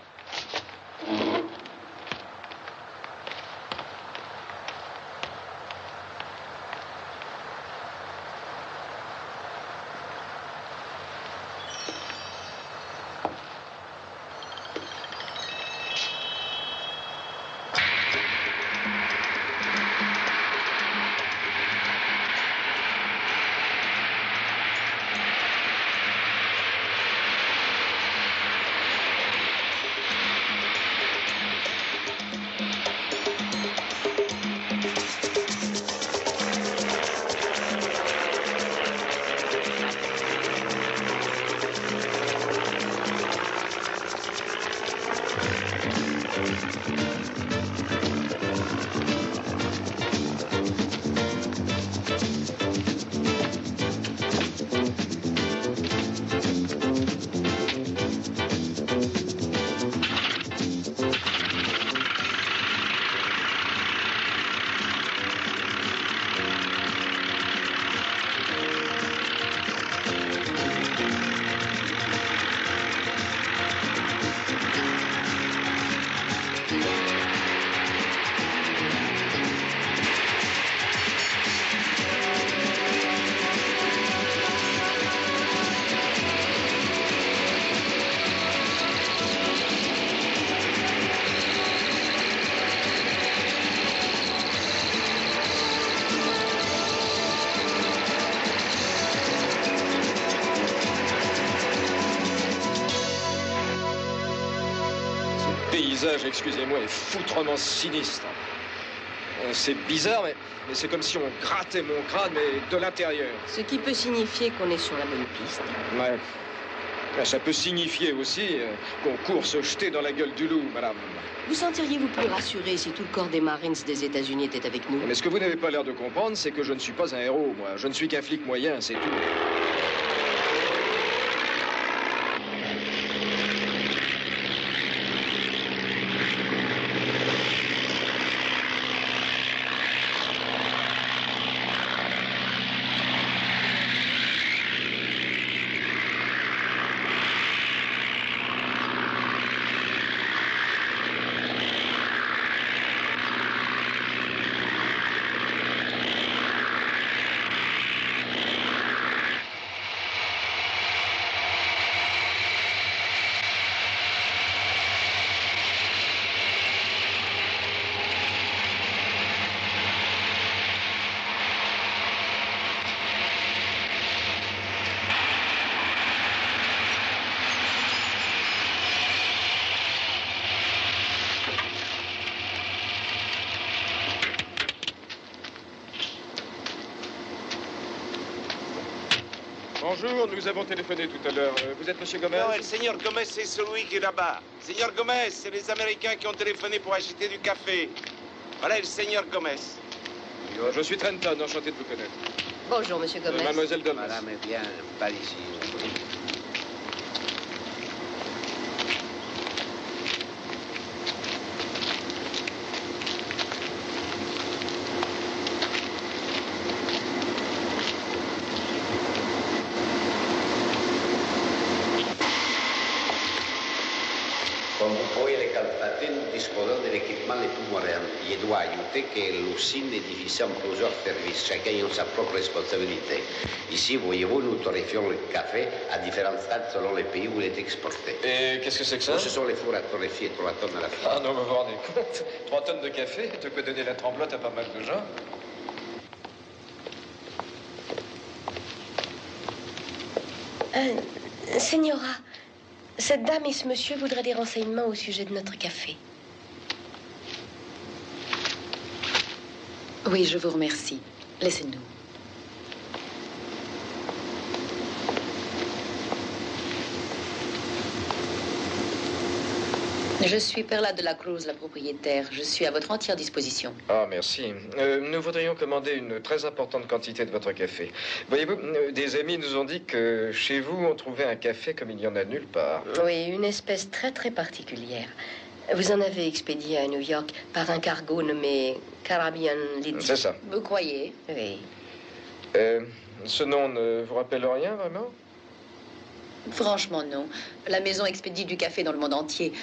paysage, excusez-moi, est foutrement sinistre. C'est bizarre, mais c'est comme si on grattait mon crâne, mais de l'intérieur. Ce qui peut signifier qu'on est sur la bonne piste. Ouais. Ça peut signifier aussi qu'on court se jeter dans la gueule du loup, madame. Vous sentiriez-vous plus rassuré si tout le corps des Marines des États-Unis était avec nous? Mais ce que vous n'avez pas l'air de comprendre, c'est que je ne suis pas un héros, moi. Je ne suis qu'un flic moyen, c'est tout. Bonjour, nous avons téléphoné tout à l'heure. Vous êtes Monsieur Gomez? Non, le Seigneur Gomez, c'est celui qui est là-bas. Seigneur Gomez, c'est les Américains qui ont téléphoné pour acheter du café. Voilà le Seigneur Gomez. Je suis Trenton, enchanté de vous connaître. Bonjour, Monsieur Gomez. Mademoiselle Dolmas. Madame est bien, pas ici. Comme vous pourriez le constater, nous disposons de l'équipement le plus moderne. Je dois ajouter que l'usine est divisée en plusieurs services, chacun ayant sa propre responsabilité. Ici, voyez-vous, nous torréfions le café à différents stades selon les pays où il est exporté. Et qu'est-ce que c'est que ça? Ce sont les fours à torréfier, 3 tonnes à la fois. Ah non, vous vous rendez compte? 3 tonnes de café, de quoi donner la tremblote à pas mal de gens. Señora, cette dame et ce monsieur voudraient des renseignements au sujet de notre café. Oui, je vous remercie. Laissez-nous. Je suis Perla de la Cruz, la propriétaire. Je suis à votre entière disposition. Ah, merci. Nous voudrions commander une très importante quantité de votre café. Voyez-vous, des amis nous ont dit que chez vous, on trouvait un café comme il n'y en a nulle part. Oui, une espèce très, très particulière. Vous en avez expédié à New York par un cargo nommé Caribbean Lady. C'est ça. Vous croyez? Oui. Ce nom ne vous rappelle rien, vraiment? Franchement, non. La maison expédie du café dans le monde entier.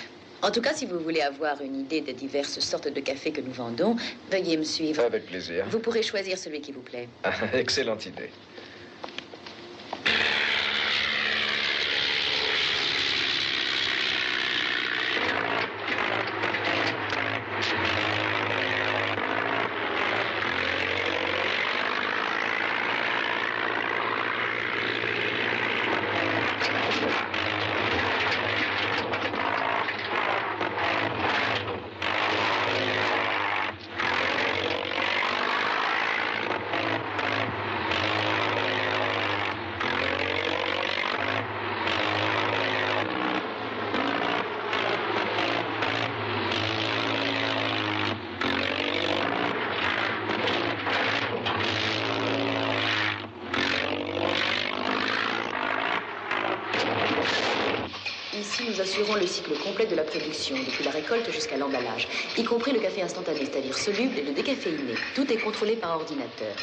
En tout cas, si vous voulez avoir une idée des diverses sortes de café que nous vendons, veuillez me suivre. Avec plaisir. Vous pourrez choisir celui qui vous plaît. Excellente idée. Ici, nous assurons le cycle complet de la production, depuis la récolte jusqu'à l'emballage, y compris le café instantané, c'est-à-dire soluble et le décaféiné. Tout est contrôlé par ordinateur.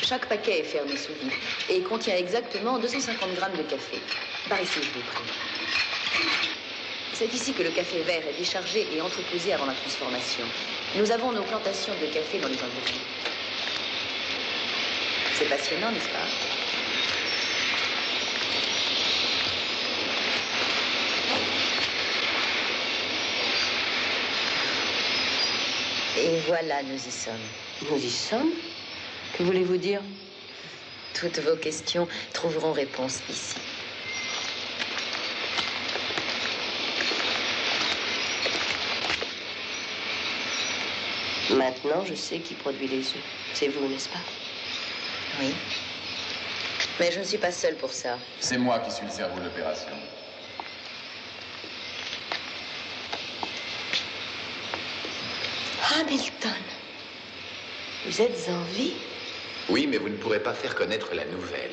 Chaque paquet est fermé sous vide et contient exactement 250 grammes de café. Par ici, je vous prie. C'est ici que le café vert est déchargé et entreposé avant la transformation. Nous avons nos plantations de café dans les environs. C'est passionnant, n'est-ce pas? Et voilà, nous y sommes. Nous y sommes? Que voulez-vous dire? Toutes vos questions trouveront réponse ici. Maintenant, je sais qui produit les œufs. C'est vous, n'est-ce pas? Oui. Mais je ne suis pas seule pour ça. C'est moi qui suis le cerveau de l'opération. Hamilton, vous êtes en vie? Oui, mais vous ne pourrez pas faire connaître la nouvelle.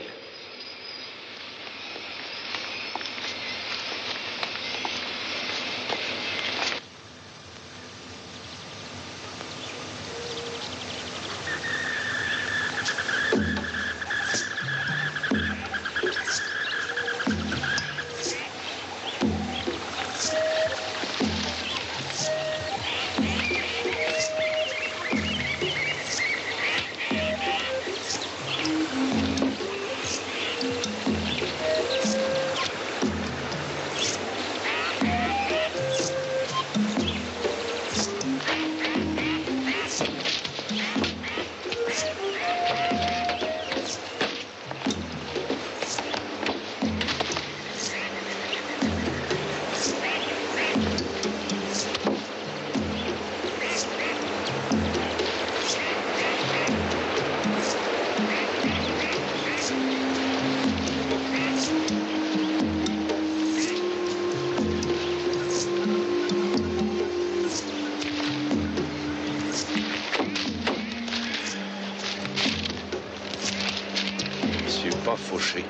Fauché.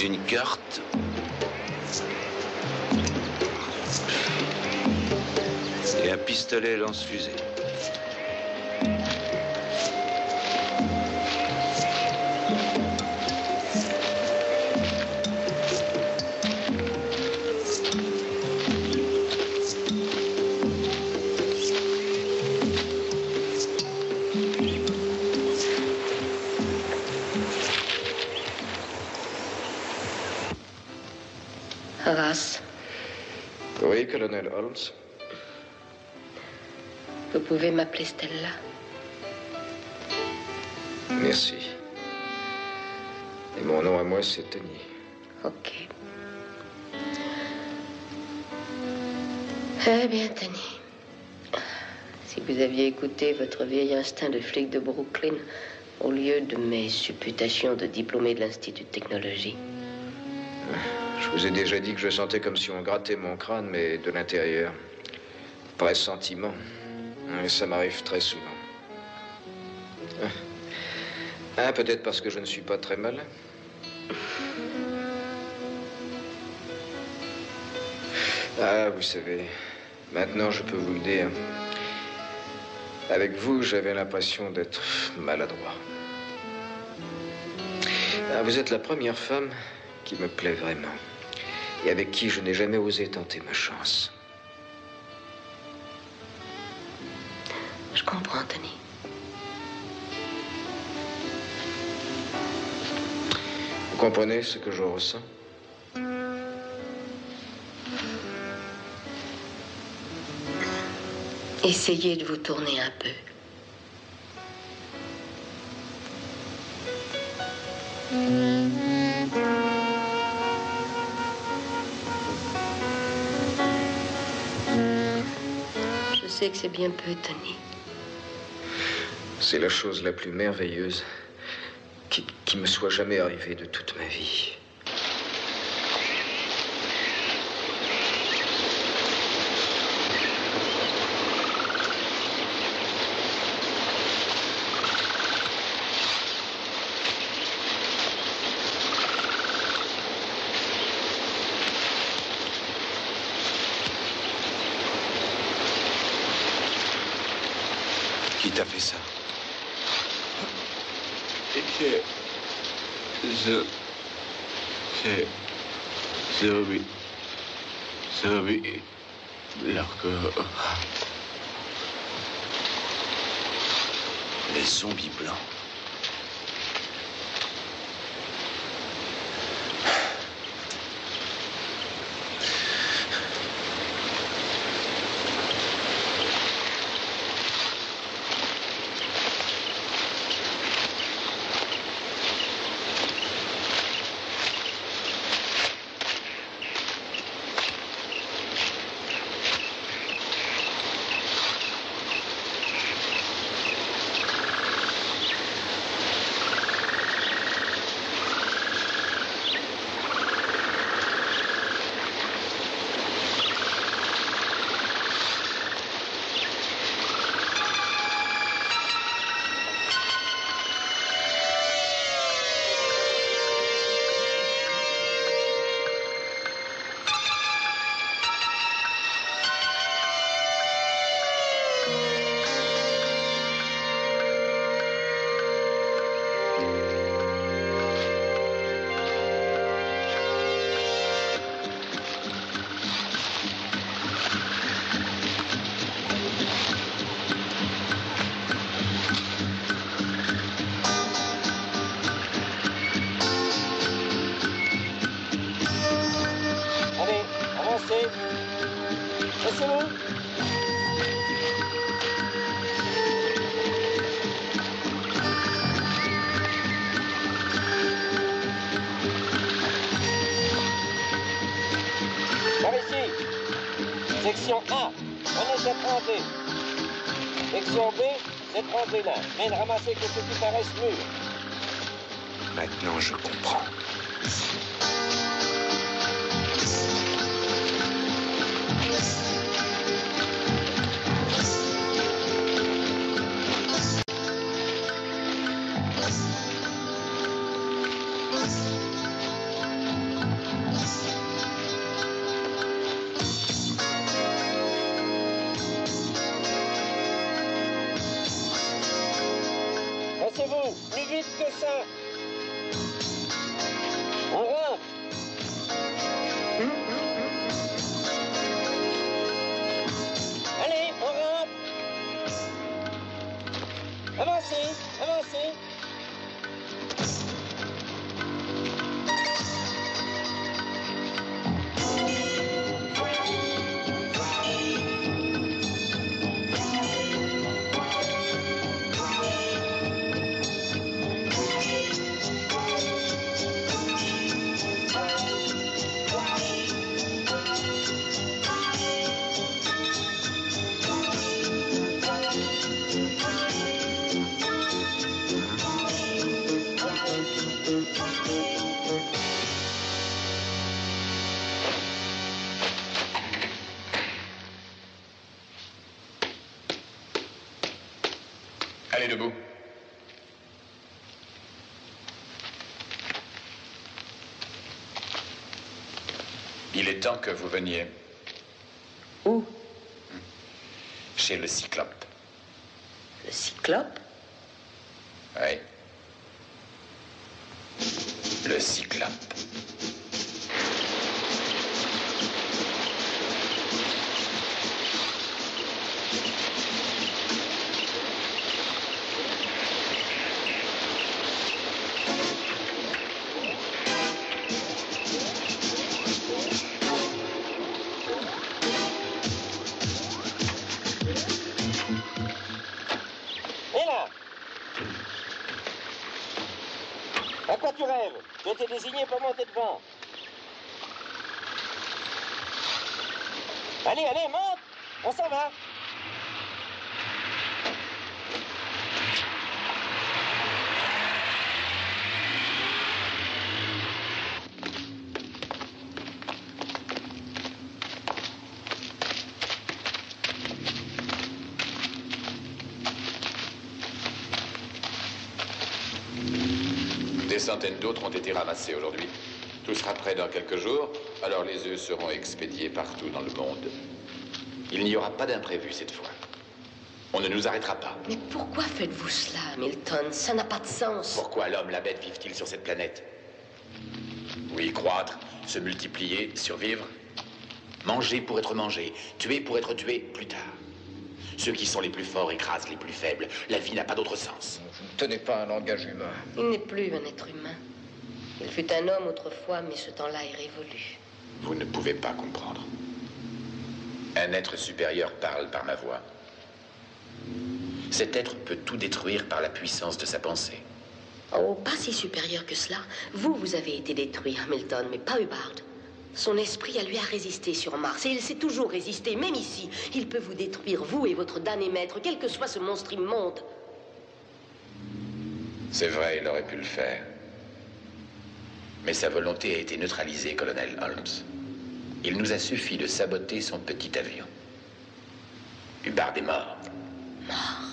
Une carte. Et un pistolet lance-fusée. Arras. Oui, colonel Holmes. Vous pouvez m'appeler Stella. Merci. Et mon nom à moi, c'est Tony. Ok. Eh bien, Tony. Si vous aviez écouté votre vieil instinct de flic de Brooklyn au lieu de mes supputations de diplômé de l'Institut de technologie. Je vous ai déjà dit que je sentais comme si on grattait mon crâne, mais de l'intérieur. Pressentiment. Et ça m'arrive très souvent. Ah, peut-être parce que je ne suis pas très malin. Ah, vous savez, maintenant je peux vous le dire. Avec vous, j'avais l'impression d'être maladroit. Ah, vous êtes la première femme qui me plaît vraiment. Et avec qui je n'ai jamais osé tenter ma chance. Je comprends, Tony. Vous comprenez ce que je ressens? Essayez de vous tourner un peu. Je sais que c'est bien peu, Tony. C'est la chose la plus merveilleuse qui me soit jamais arrivée de toute ma vie. Qui t'a fait ça? Zombies. Leur corps. Les zombies blancs. Avancez. Laissez-vous. Par ici. Section A, prenez cette rangée. Section B, cette rangée-là. Mais ne ramassez que ce qui paraisse mûr. Maintenant, je comprends. Laissez-vous, plus vite que ça. On rentre. Allez, on rentre. Avancez, avancez. Allez, debout. Il est temps que vous veniez. Où? Chez le Cyclope. Le Cyclope? Oui. Le Cyclope. À quoi tu rêves? Tu étais désigné pour monter devant. Allez, allez, monte! On s'en va! Des centaines d'autres ont été ramassés aujourd'hui. Tout sera prêt dans quelques jours, alors les œufs seront expédiés partout dans le monde. Il n'y aura pas d'imprévu cette fois. On ne nous arrêtera pas. Mais pourquoi faites-vous cela, Milton? Ça n'a pas de sens. Pourquoi l'homme, la bête vivent-ils sur cette planète? Oui, croître, se multiplier, survivre. Manger pour être mangé, tuer pour être tué plus tard. Ceux qui sont les plus forts écrasent les plus faibles. La vie n'a pas d'autre sens. Vous ne tenez pas un langage humain. Il n'est plus un être humain. Il fut un homme autrefois, mais ce temps-là est révolu. Vous ne pouvez pas comprendre. Un être supérieur parle par ma voix. Cet être peut tout détruire par la puissance de sa pensée. Oh, pas si supérieur que cela. Vous avez été détruit, Hamilton, mais pas Hubbard. Son esprit, lui a résisté sur Mars, et il s'est toujours résisté, même ici. Il peut vous détruire, vous et votre damné maître, quel que soit ce monstre immonde. C'est vrai, il aurait pu le faire. Mais sa volonté a été neutralisée, colonel Holmes. Il nous a suffi de saboter son petit avion. Hubbard est mort. Mort?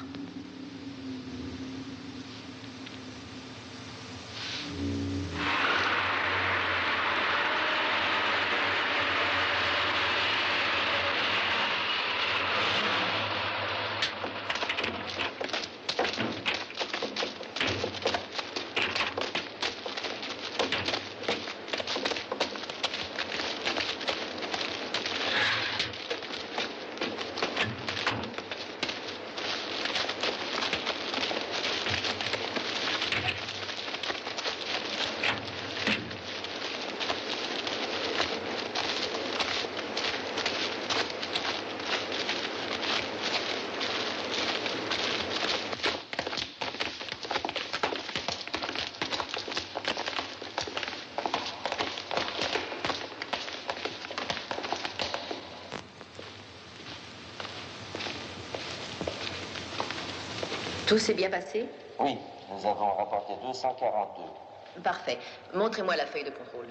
Tout s'est bien passé? Oui, nous avons rapporté 242. Parfait. Montrez-moi la feuille de contrôle.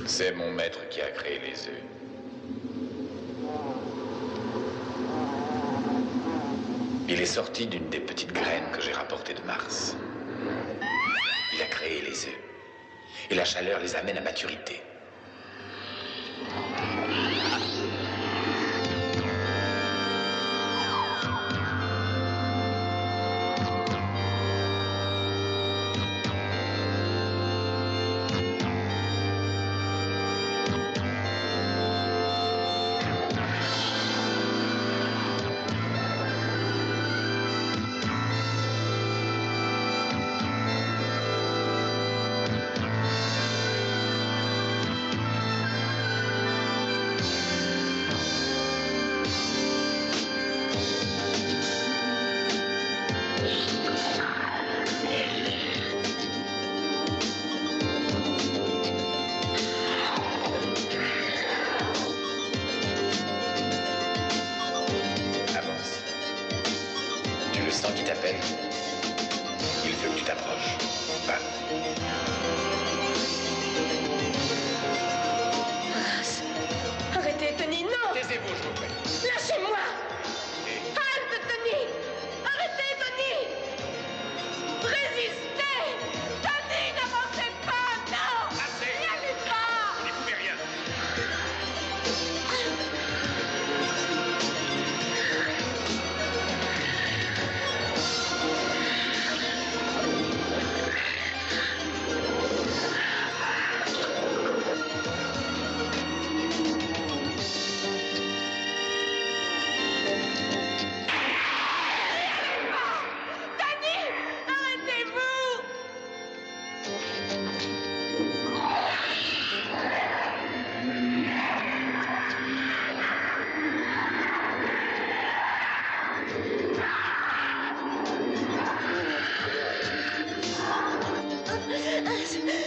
C'est mon maître qui a créé les œufs. Il est sorti d'une des petites graines que j'ai rapportées de Mars. Il a créé les œufs. Et la chaleur les amène à maturité.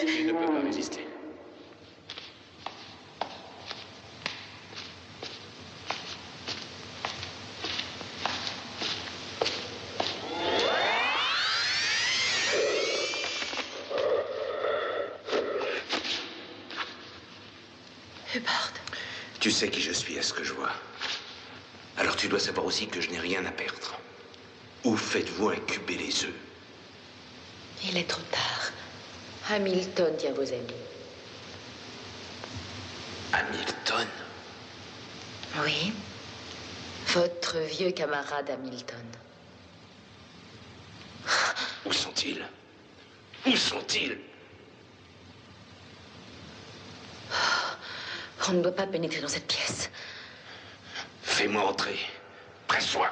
Il ne peut pas résister. Hubbard. Tu sais qui je suis à ce que je vois. Alors tu dois savoir aussi que je n'ai rien à perdre. Où faites-vous incuber les œufs? Il est trop tard. Hamilton tient vos amis. Hamilton? Oui. Votre vieux camarade Hamilton. Où sont-ils? Où sont-ils? On ne doit pas pénétrer dans cette pièce. Fais-moi entrer. Presse-toi.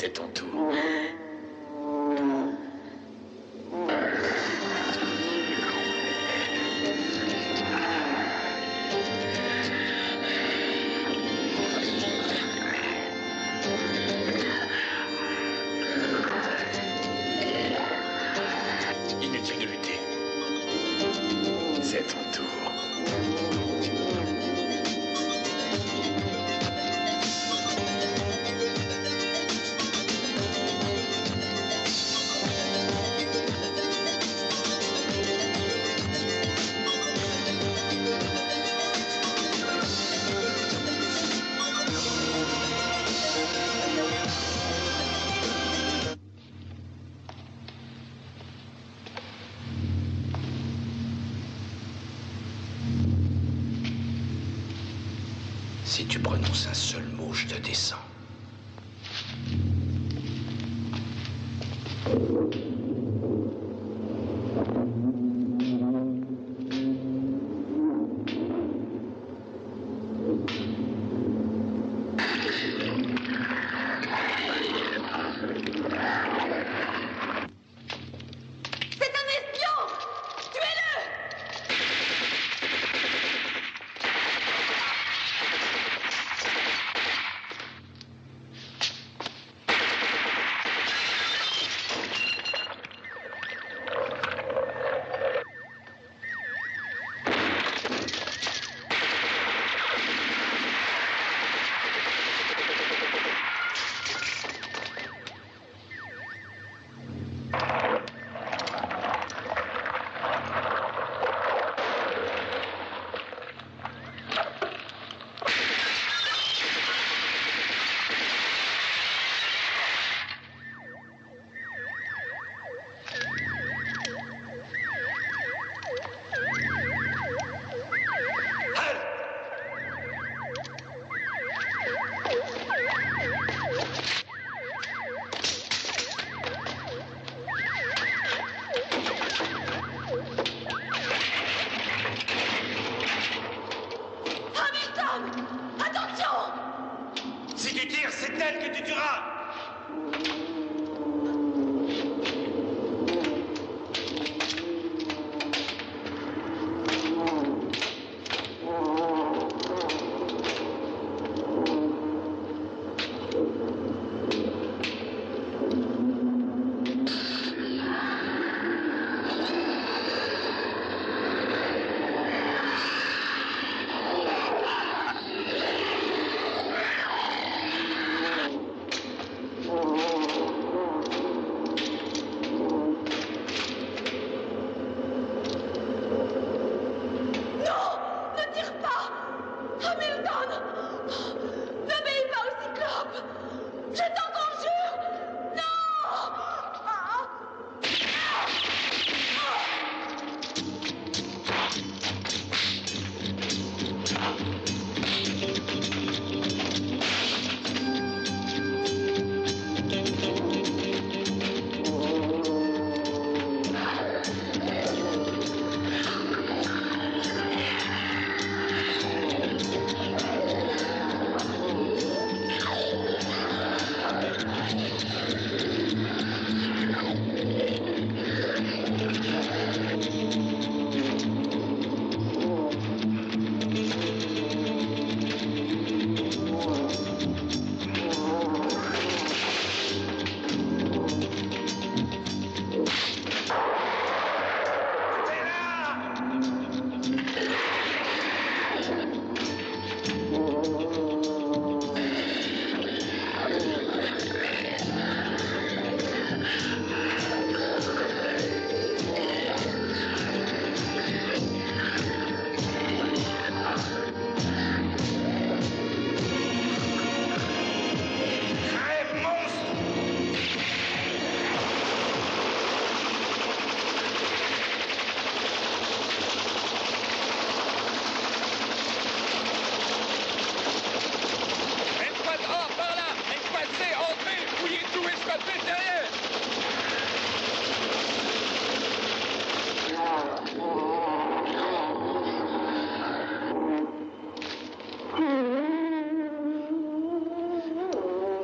C'est ton tour. Inutile de lutter. C'est ton tour. Si tu prononces un seul mot, je te descends.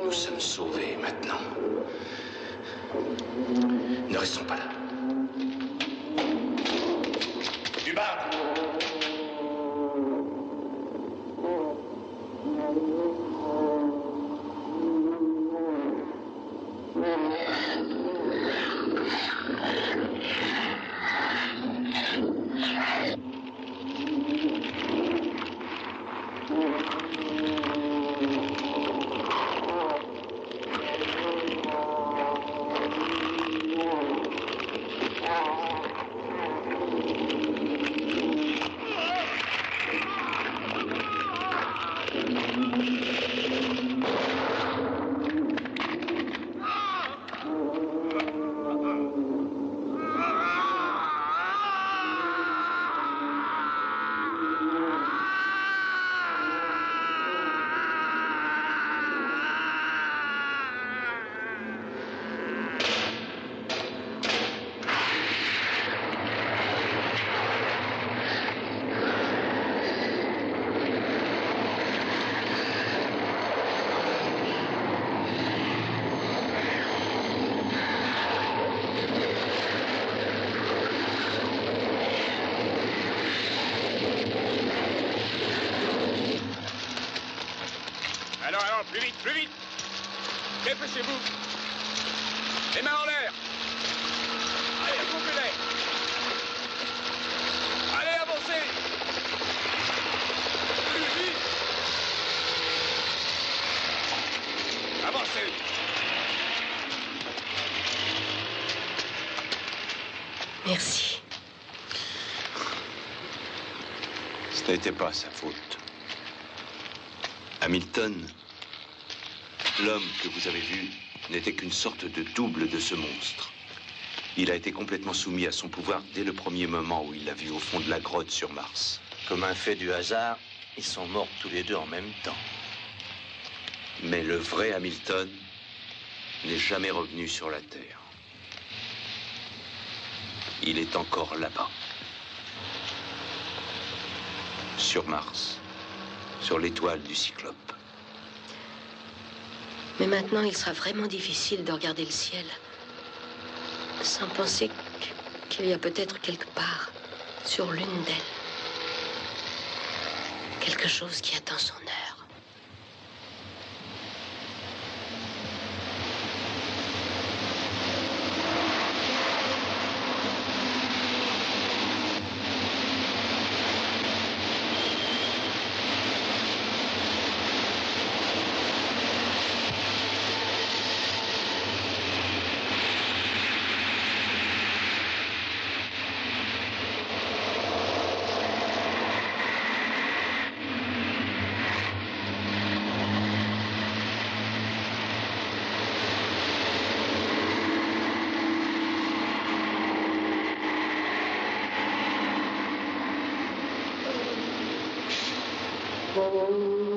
Nous sommes sauvés maintenant. Ne restons pas là. Hubbard! Alors, plus vite, plus vite! Dépêchez-vous! Les mains en l'air! Allez, pompez-les! Allez, avancez! Plus vite! Avancez! Merci. Ce n'était pas sa faute. Hamilton, l'homme que vous avez vu, n'était qu'une sorte de double de ce monstre. Il a été complètement soumis à son pouvoir dès le premier moment où il l'a vu au fond de la grotte sur Mars. Comme un fait du hasard, ils sont morts tous les deux en même temps. Mais le vrai Hamilton n'est jamais revenu sur la Terre. Il est encore là-bas. Sur Mars. Sur l'étoile du Cyclope. Mais maintenant, il sera vraiment difficile de regarder le ciel sans penser qu'il y a peut-être quelque part, sur l'une d'elles, quelque chose qui attend son heure. Oh.